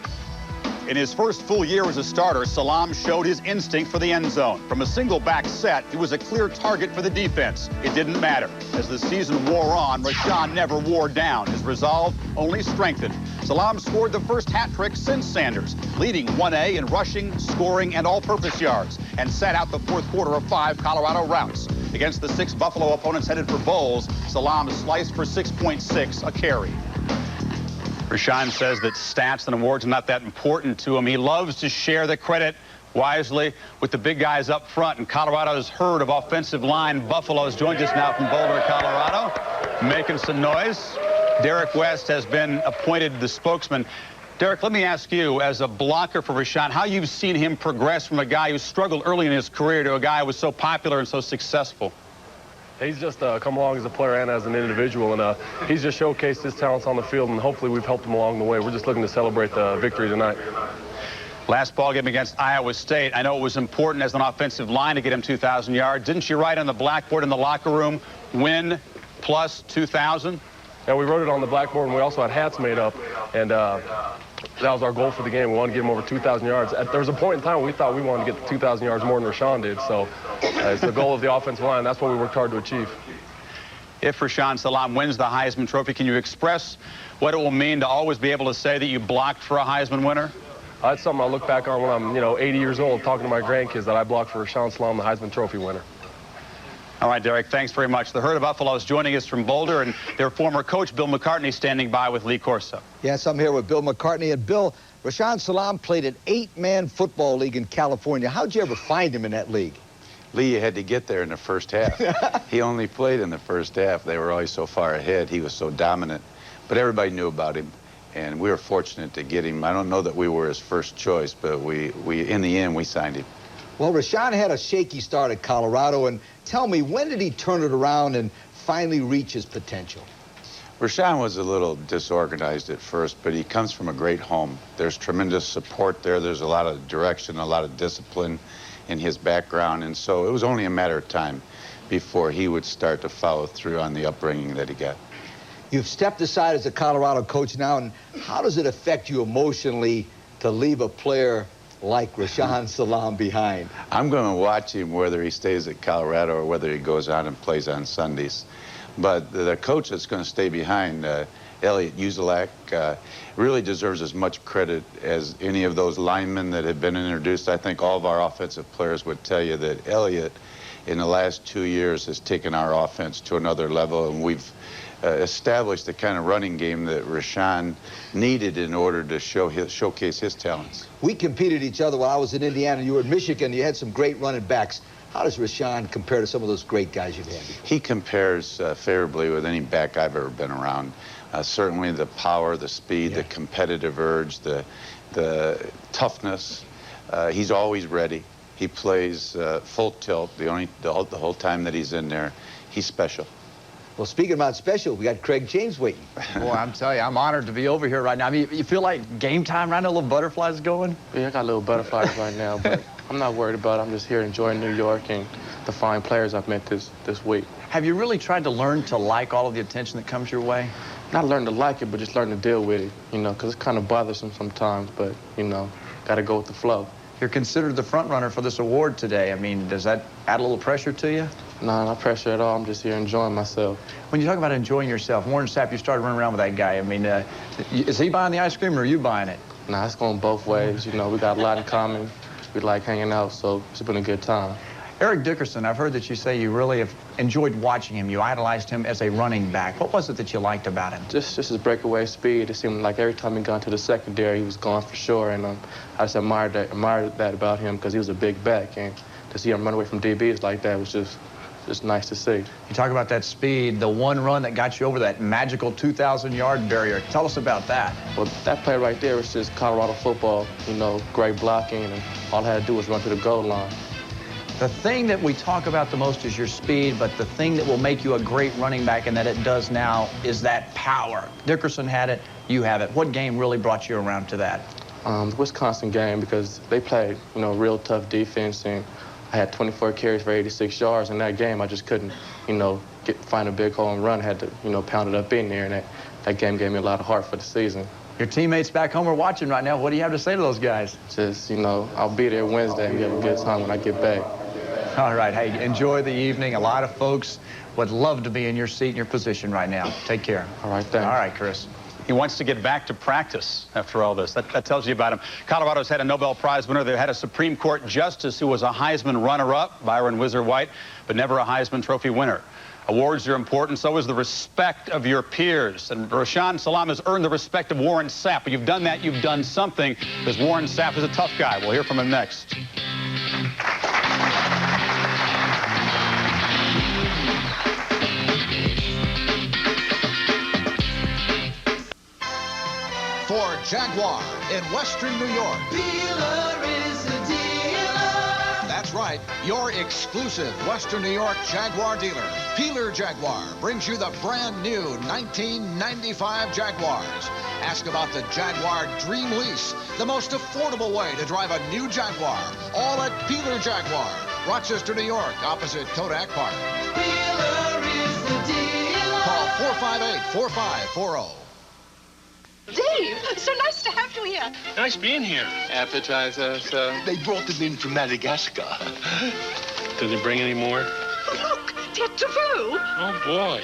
In his first full year as a starter, Salam showed his instinct for the end zone. From a single back set, he was a clear target for the defense. It didn't matter. As the season wore on, Rashawn never wore down. His resolve only strengthened. Salam scored the first hat trick since Sanders, leading 1A in rushing, scoring, and all-purpose yards, and sat out the fourth quarter of 5 Colorado routes. Against the 6 Buffalo opponents headed for bowls, Salam sliced for 6.6 a carry. Rashawn says that stats and awards are not that important to him. He loves to share the credit wisely with the big guys up front. And Colorado's herd of offensive line buffaloes joined us now from Boulder, Colorado, making some noise. Derek West has been appointed the spokesman. Derek, let me ask you, as a blocker for Rashawn, how you've seen him progress from a guy who struggled early in his career to a guy who was so popular and so successful. He's just come along as a player and as an individual, and he's just showcased his talents on the field, and hopefully we've helped him along the way. We're just looking to celebrate the victory tonight. Last ball game against Iowa State, I know it was important as an offensive line to get him 2,000 yards. Didn't you write on the blackboard in the locker room, win plus 2,000? Yeah, we wrote it on the blackboard, and we also had hats made up, and that was our goal for the game. We wanted to get him over 2,000 yards. There was a point in time where we thought we wanted to get 2,000 yards more than Rashawn did, so it's the goal of the offensive line. That's what we worked hard to achieve. If Rashawn Salam wins the Heisman Trophy, can you express what it will mean to always be able to say that you blocked for a Heisman winner? That's something I'll look back on when I'm, 80 years old, talking to my grandkids that I blocked for Rashawn Salam, the Heisman Trophy winner. All right, Derek, thanks very much. The herd of Buffaloes joining us from Boulder, and their former coach, Bill McCartney, standing by with Lee Corso. Yes, I'm here with Bill McCartney. And Bill, Rashawn Salam played an 8-man football league in California. How'd you ever find him in that league? Lee, you had to get there in the first half. He only played in the first half. They were always so far ahead. He was so dominant. But everybody knew about him, and we were fortunate to get him. I don't know that we were his first choice, but we in the end, we signed him. Well, Rashawn had a shaky start at Colorado, and tell me, when did he turn it around and finally reach his potential? Rashawn was a little disorganized at first, but he comes from a great home. There's tremendous support there. There's a lot of direction, a lot of discipline in his background, and so it was only a matter of time before he would start to follow through on the upbringing that he got. You've stepped aside as a Colorado coach now, and how does it affect you emotionally to leave a player like Rashawn Salam behind? I'm going to watch him whether he stays at Colorado or whether he goes on and plays on Sundays. But the coach that's going to stay behind, Elliot Uzelak, really deserves as much credit as any of those linemen that have been introduced. I think all of our offensive players would tell you that Elliot, in the last 2 years, has taken our offense to another level, and we've established the kind of running game that Rashawn needed in order to showcase his talents. We competed each other while I was in Indiana. You were in Michigan. You had some great running backs. How does Rashawn compare to some of those great guys you've had? He compares favorably with any back I've ever been around. Certainly the power, the speed, the competitive urge, the toughness. He's always ready. He plays full tilt the whole time that he's in there. He's special. Well, speaking about special, we got Craig James waiting. Boy, I'm telling you, I'm honored to be over here right now. I mean, you feel like game time right now, little butterflies going? Yeah, I got little butterflies right now, but I'm not worried about it. I'm just here enjoying New York and the fine players I've met this week. Have you really tried to learn to like all of the attention that comes your way? Not learn to like it, but just learn to deal with it, because it's kind of bothersome sometimes, but, got to go with the flow. You're considered the front runner for this award today. I mean, does that add a little pressure to you? No, not pressure at all. I'm just here enjoying myself. When you talk about enjoying yourself, Warren Sapp, you started running around with that guy. I mean, is he buying the ice cream or are you buying it? Nah, it's going both ways. We got a lot in common. We like hanging out, so it's been a good time. Eric Dickerson, I've heard that you say you really have enjoyed watching him. You idolized him as a running back. What was it that you liked about him? Just his breakaway speed. It seemed like every time he got into the secondary, he was gone for sure. And I just admired that about him because he was a big back. And to see him run away from DBs like that was just nice to see. You talk about that speed, the one run that got you over that magical 2,000-yard barrier. Tell us about that. Well, that play right there was just Colorado football, great blocking, and all I had to do was run to the goal line. The thing that we talk about the most is your speed, but the thing that will make you a great running back and that it does now is that power. Dickerson had it, you have it. What game really brought you around to that? The Wisconsin game, because they played, real tough defense, and I had 24 carries for 86 yards. In that game, I just couldn't, find a big hole and run. I had to, pound it up in there, and that game gave me a lot of heart for the season. Your teammates back home are watching right now. What do you have to say to those guys? Just, you know, I'll be there Wednesday and we have a good time when I get back. All right, hey, enjoy the evening. A lot of folks would love to be in your seat and your position right now. Take care. All right, thanks. All right, Chris. He wants to get back to practice after all this. That tells you about him. Colorado's had a Nobel Prize winner. They had a Supreme Court justice who was a Heisman runner-up, Byron Whizzer White, but never a Heisman Trophy winner. Awards are important, so is the respect of your peers. And Rashaan Salaam has earned the respect of Warren Sapp. But you've done that, you've done something, because Warren Sapp is a tough guy. We'll hear from him next. For Jaguar in Western New York. Peeler is the dealer. That's right, your exclusive Western New York Jaguar dealer. Peeler Jaguar brings you the brand new 1995 Jaguars. Ask about the Jaguar Dream Lease, the most affordable way to drive a new Jaguar. All at Peeler Jaguar, Rochester, New York, opposite Kodak Park. Peeler is the dealer. Call 458-4540. Dave, so nice to have you here. Nice being here. Appetizer, sir. They brought them in from Madagascar. Did they bring any more? Look, tête de veau. Oh, boy.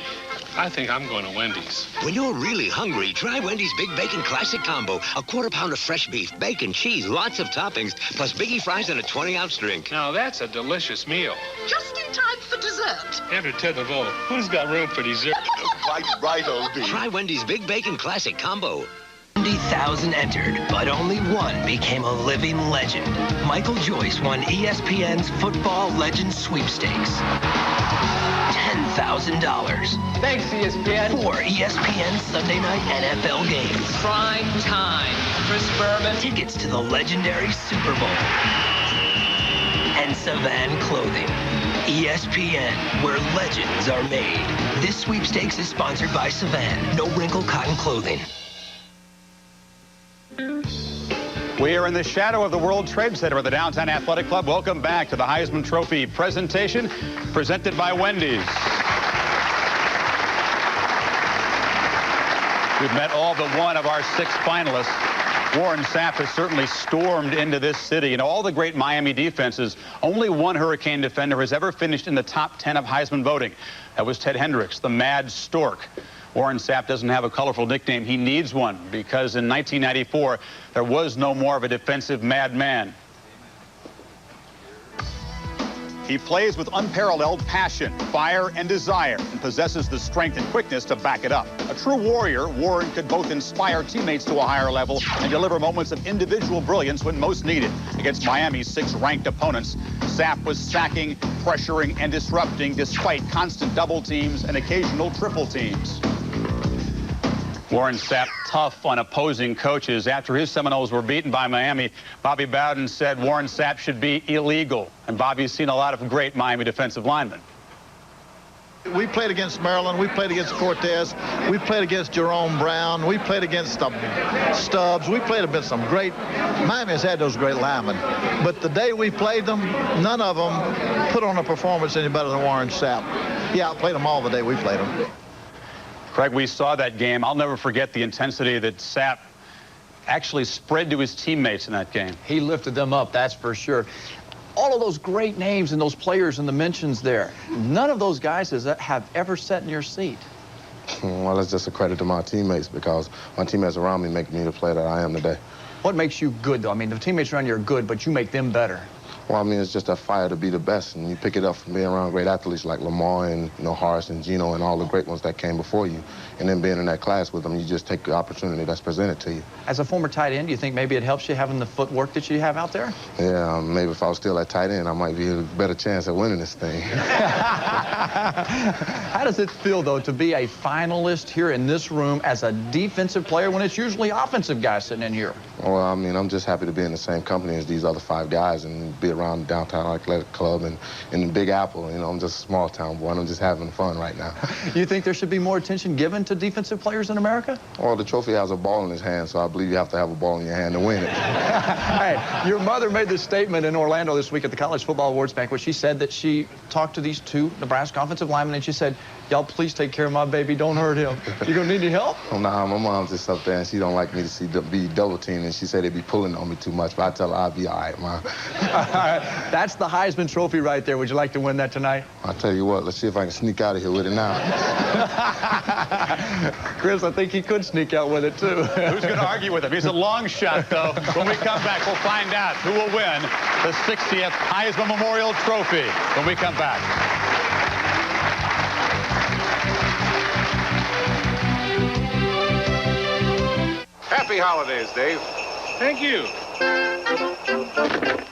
I think I'm going to Wendy's. When you're really hungry, try Wendy's Big Bacon Classic Combo. A quarter-pound of fresh beef, bacon, cheese, lots of toppings, plus biggie fries and a 20-ounce drink. Now, that's a delicious meal. Just in time for dessert. After tête de veau, who's got room for dessert? right, OB. Try Wendy's Big Bacon Classic Combo. 70,000 entered, but only one became a living legend. Michael Joyce won ESPN's Football Legends Sweepstakes. $10,000. Thanks, ESPN. 4 ESPN Sunday night NFL games. Prime time. Chris Berman. Tickets to the legendary Super Bowl. And Savan Clothing. ESPN, where legends are made. This sweepstakes is sponsored by Savan. No wrinkle cotton clothing. We are in the shadow of the World Trade Center at the Downtown Athletic Club. Welcome back to the Heisman Trophy presentation presented by Wendy's. We've met all but one of our 6 finalists. Warren Sapp has certainly stormed into this city. You know, all the great Miami defenses, only one Hurricane defender has ever finished in the top 10 of Heisman voting. That was Ted Hendricks, the Mad Stork. Warren Sapp doesn't have a colorful nickname. He needs one because in 1994, there was no more of a defensive madman. He plays with unparalleled passion, fire, and desire, and possesses the strength and quickness to back it up. A true warrior, Warren could both inspire teammates to a higher level and deliver moments of individual brilliance when most needed. Against Miami's 6 ranked opponents, Sapp was sacking, pressuring, and disrupting despite constant double teams and occasional triple teams. Warren Sapp tough on opposing coaches. After his Seminoles were beaten by Miami, Bobby Bowden said Warren Sapp should be illegal. And Bobby's seen a lot of great Miami defensive linemen. We played against Maryland. We played against Cortez. We played against Jerome Brown. We played against Stubbs. We played against some great. Miami has had those great linemen. But the day we played them, none of them put on a performance any better than Warren Sapp. Yeah, I played them all the day we played them. Craig, we saw that game. I'll never forget the intensity that Sapp actually spread to his teammates in that game. He lifted them up, that's for sure. All of those great names and those players and the mentions there, none of those guys have ever sat in your seat. Well, that's just a credit to my teammates because my teammates around me make me the player that I am today. What makes you good, though? I mean, the teammates around you are good, but you make them better. Well, I mean, it's just a fire to be the best, and you pick it up from being around great athletes like Lamar and, you know, Horace and Gino and all the great ones that came before you. And then being in that class with them, you just take the opportunity that's presented to you. As a former tight end, do you think maybe it helps you having the footwork that you have out there? Yeah, maybe if I was still at tight end, I might be a better chance at winning this thing. How does it feel, though, to be a finalist here in this room as a defensive player when it's usually offensive guys sitting in here? Well, I mean, I'm just happy to be in the same company as these other 5 guys and be around the Downtown Athletic Club and in the Big Apple. You know, I'm just a small town boy, and I'm just having fun right now. You think there should be more attention given to defensive players in America? Well, the trophy has a ball in his hand, so I believe you have to have a ball in your hand to win it. Hey, your mother made this statement in Orlando this week at the College Football Awards banquet. She said that she talked to these 2 Nebraska offensive linemen, and she said, Y'all please take care of my baby. Don't hurt him. You gonna need any help? Oh, nah, my mom's just up there, and she don't like me to be double teamed, and she said they be pulling on me too much, but I tell her I'll be all right, Mom. That's the Heisman Trophy right there. Would you like to win that tonight? I'll tell you what, let's see if I can sneak out of here with it now. Chris, I think he could sneak out with it, too. Who's going to argue with him? He's a long shot, though. When we come back, we'll find out who will win the 60th Heisman Memorial Trophy when we come back. Happy holidays, Dave. Thank you.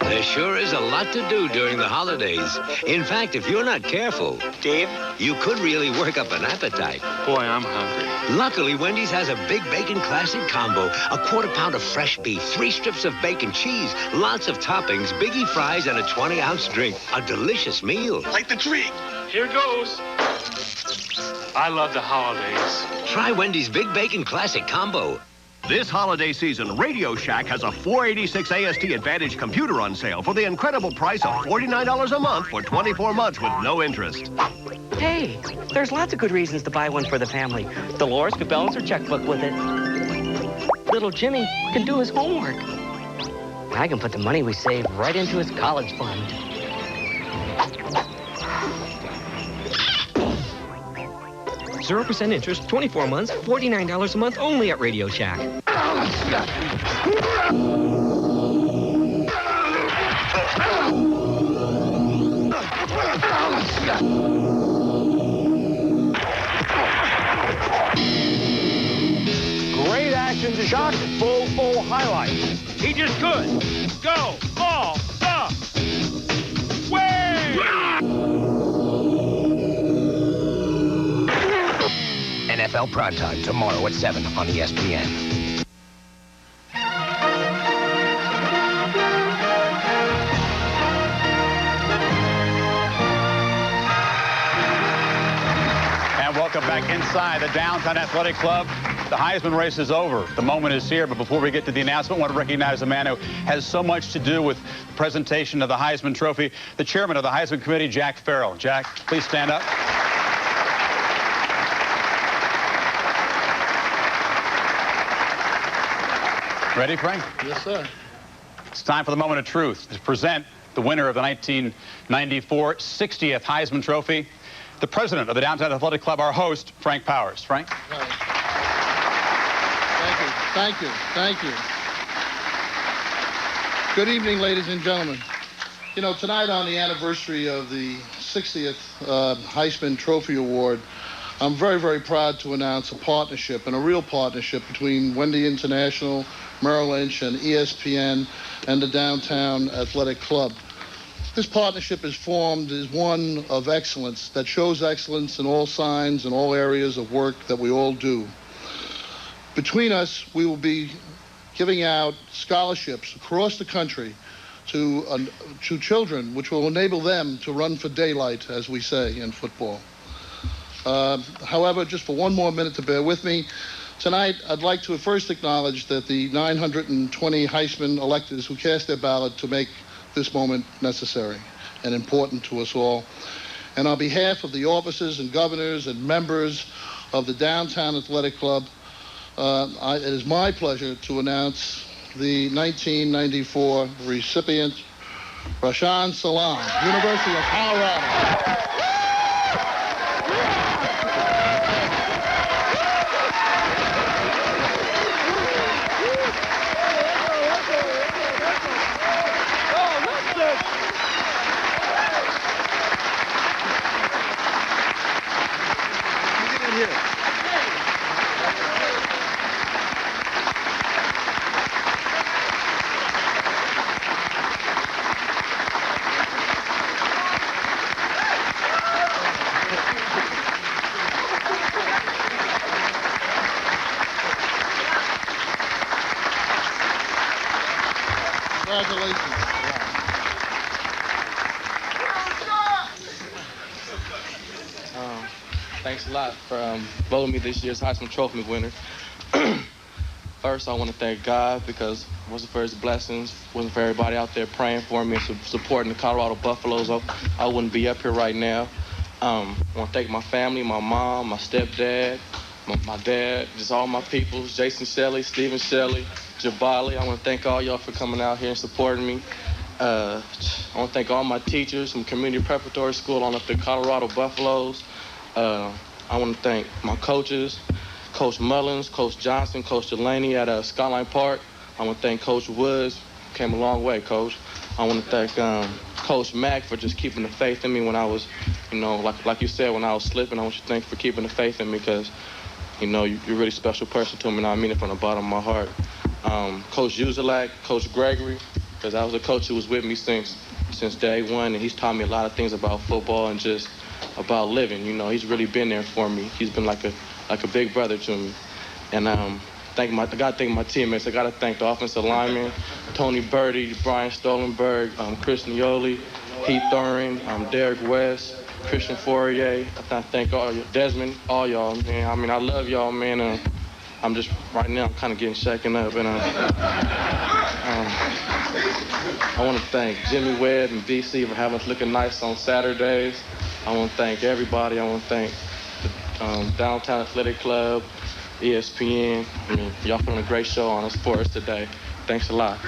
There sure is a lot to do during the holidays. In fact, if you're not careful, Dave, you could really work up an appetite. Boy, I'm hungry. Luckily, Wendy's has a Big Bacon Classic Combo. A quarter-pound of fresh beef, 3 strips of bacon cheese, lots of toppings, biggie fries, and a 20-ounce drink. A delicious meal. Light the tree. Here goes. I love the holidays. Try Wendy's Big Bacon Classic Combo. This holiday season, Radio Shack has a 486 AST Advantage computer on sale for the incredible price of $49 a month for 24 months with no interest. Hey, there's lots of good reasons to buy one for the family. Dolores could balance her checkbook with it. Little Jimmy can do his homework. I can put the money we save right into his college fund. 0% interest, 24 months, $49 a month only at Radio Shack. Great action, shot, full highlight. He just could. Go, all, up, way! NFL Primetime tomorrow at 7 on ESPN. And welcome back inside the Downtown Athletic Club. The Heisman race is over. The moment is here, but before we get to the announcement, I want to recognize a man who has so much to do with the presentation of the Heisman Trophy, the chairman of the Heisman Committee, Jack Farrell. Jack, please stand up. Ready, Frank? Yes, sir. It's time for the moment of truth to present the winner of the 1994 60th Heisman Trophy, the president of the Downtown Athletic Club, our host, Frank Powers. Frank? Right. Thank you. Thank you. Good evening, ladies and gentlemen. You know, tonight on the anniversary of the 60th Heisman Trophy Award, I'm very, very proud to announce a partnership, and a real partnership, between Wendy International, Merrill Lynch, and ESPN, and the Downtown Athletic Club. This partnership is formed as one of excellence that shows excellence in all signs and all areas of work that we all do. Between us, we will be giving out scholarships across the country to children, which will enable them to run for daylight, as we say in football. However, just for one more minute to bear with me, tonight I'd like to first acknowledge that the 920 Heisman electors who cast their ballot to make this moment necessary and important to us all. And on behalf of the officers and governors and members of the Downtown Athletic Club, it is my pleasure to announce the 1994 recipient, Rashaan Salaam, University of Colorado. Congratulations. Thanks a lot for voting me this year's Heisman Trophy winner. First, I want to thank God, because if it wasn't for his blessings, wasn't for everybody out there praying for me and supporting the Colorado Buffaloes, I wouldn't be up here right now. I want to thank my family, my mom, my stepdad, my dad, just all my peoples, Jason Shelley, Stephen Shelley, Jabali. I want to thank all y'all for coming out here and supporting me. I want to thank all my teachers from Community Preparatory School on up to Colorado Buffaloes. I want to thank my coaches, Coach Mullins, Coach Johnson, Coach Delaney at Skyline Park. I want to thank Coach Woods. Came a long way, Coach. I want to thank Coach Mack for just keeping the faith in me when I was, like you said, when I was slipping. I want you to thank you for keeping the faith in me because, you're a really special person to me, and I mean it from the bottom of my heart. Coach Uzelak, Coach Gregory, because I was a coach who was with me since day one, and he's taught me a lot of things about football and just about living. He's really been there for me. He's been like a big brother to me. And I got to thank my teammates. I got to thank the offensive linemen, Tony Birdie, Brian Stolenberg, Chris Nioli, Heath Thurin, Derek West, Christian Fourier. I thank all you, Desmond, all y'all, man. I mean, I love y'all, man. I'm just, right now, I'm kind of getting shaken up. And I want to thank Jimmy Webb and BC for having us looking nice on Saturdays. I want to thank everybody. I want to thank the Downtown Athletic Club, ESPN. I mean, y'all putting a great show on us for us today. Thanks a lot.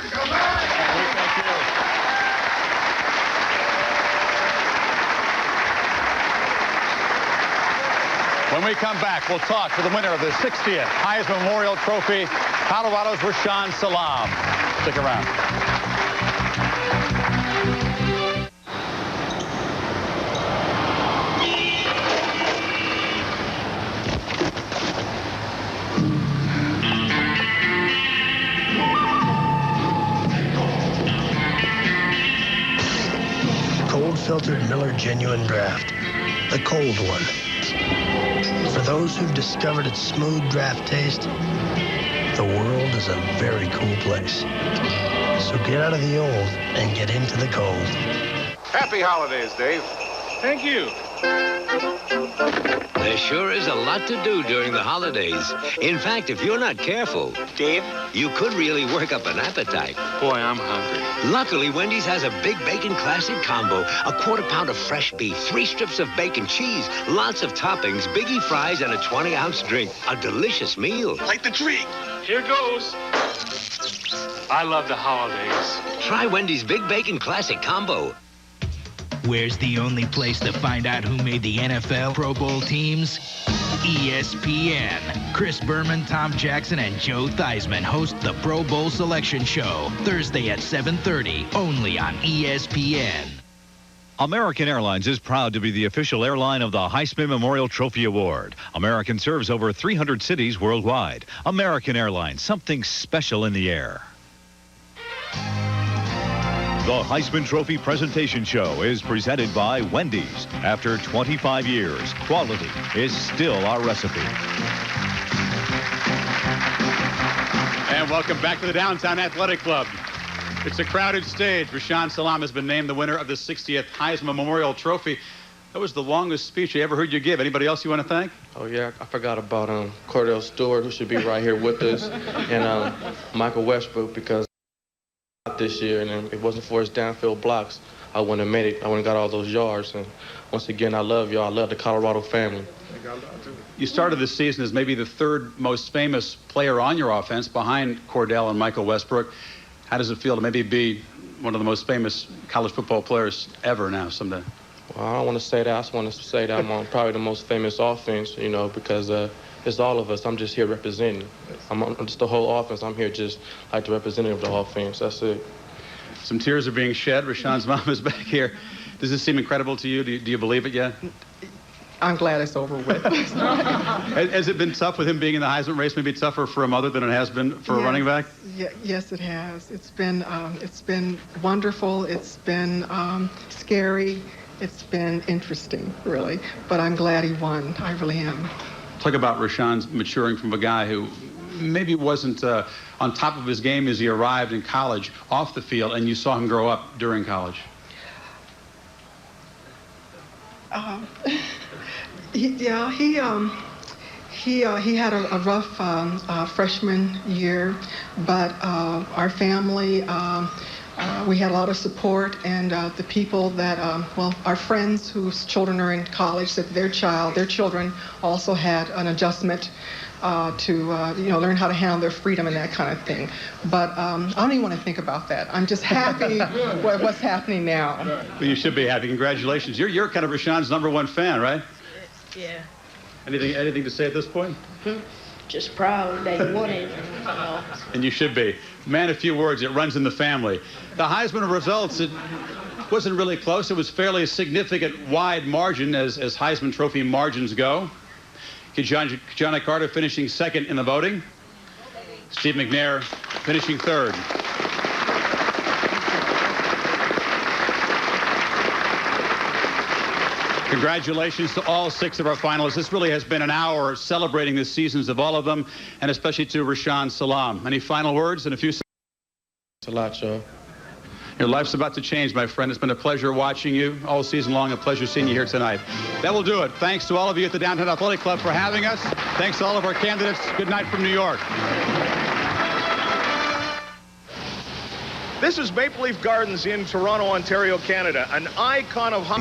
When we come back, we'll talk to the winner of the 60th Heisman Memorial Trophy, Colorado's Rashaan Salam. Stick around. Cold-filtered Miller Genuine Draft, the cold one. For those who've discovered its smooth draft taste, the world is a very cool place. So get out of the old and get into the cold. Happy holidays, Dave. Thank you. There sure is a lot to do during the holidays. In fact, if you're not careful, Dave, you could really work up an appetite. Boy, I'm hungry. Luckily, Wendy's has a Big Bacon Classic Combo. A quarter-pound of fresh beef, 3 strips of bacon, cheese, lots of toppings, biggie fries, and a 20-ounce drink. A delicious meal. Like the tree. Here goes. I love the holidays. Try Wendy's Big Bacon Classic Combo. Where's the only place to find out who made the NFL Pro Bowl teams? ESPN. Chris Berman, Tom Jackson, and Joe Theismann host the Pro Bowl Selection Show, Thursday at 7:30, only on ESPN. American Airlines is proud to be the official airline of the Heisman Memorial Trophy Award. American serves over 300 cities worldwide. American Airlines, something special in the air. The Heisman Trophy Presentation Show is presented by Wendy's. After 25 years, quality is still our recipe. And welcome back to the Downtown Athletic Club. It's a crowded stage. Rashaan Salam has been named the winner of the 60th Heisman Memorial Trophy. That was the longest speech I ever heard you give. Anybody else you want to thank? Oh, yeah, I forgot about Cordell Stewart, who should be right here with us, and Michael Westbrook, because this year, and if it wasn't for his downfield blocks, I wouldn't have made it. I wouldn't have got all those yards. And once again, I love y'all. I love the Colorado family. You started this season as maybe the third most famous player on your offense behind Cordell and Michael Westbrook. How does it feel to maybe be one of the most famous college football players ever now someday? Well, I don't want to say that. I just want to say that I'm on probably the most famous offense, because it's all of us. I'm just here representing. I'm just the whole offense. I'm here just like the representative of the offense. That's it. Some tears are being shed. Rashaan's mom is back here. Does this seem incredible to you? Do you believe it yet? I'm glad it's over with. Has it been tough with him being in the Heisman race? Maybe tougher for a mother than it has been for a running back? Yes, it has. It's been wonderful. It's been scary. It's been interesting, really. But I'm glad he won. I really am. Talk about Rashaan's maturing from a guy who maybe wasn't on top of his game as he arrived in college, off the field, and you saw him grow up during college. He had a rough freshman year, but our family we had a lot of support, and the people that, well, our friends whose children are in college said their children also had an adjustment to learn how to handle their freedom and that kind of thing. But I don't even want to think about that. I'm just happy with what's happening now. Well, you should be happy. Congratulations. You're kind of Rashawn's #1 fan, right? Yeah. Anything to say at this point? Just proud that he won it. And you should be. Man, a few words. It runs in the family. The Heisman results, it wasn't really close. It was fairly a significant wide margin as Heisman Trophy margins go. Kajana Carter finishing second in the voting. Steve McNair finishing third. Congratulations to all 6 of our finalists. This really has been an hour celebrating the seasons of all of them, and especially to Rashaan Salaam. Any final words in a few seconds? It's a lot, Joe. Your life's about to change, my friend. It's been a pleasure watching you all season long, a pleasure seeing you here tonight. That will do it. Thanks to all of you at the Downtown Athletic Club for having us. Thanks to all of our candidates. Good night from New York. This is Maple Leaf Gardens in Toronto, Ontario, Canada, an icon of hockey.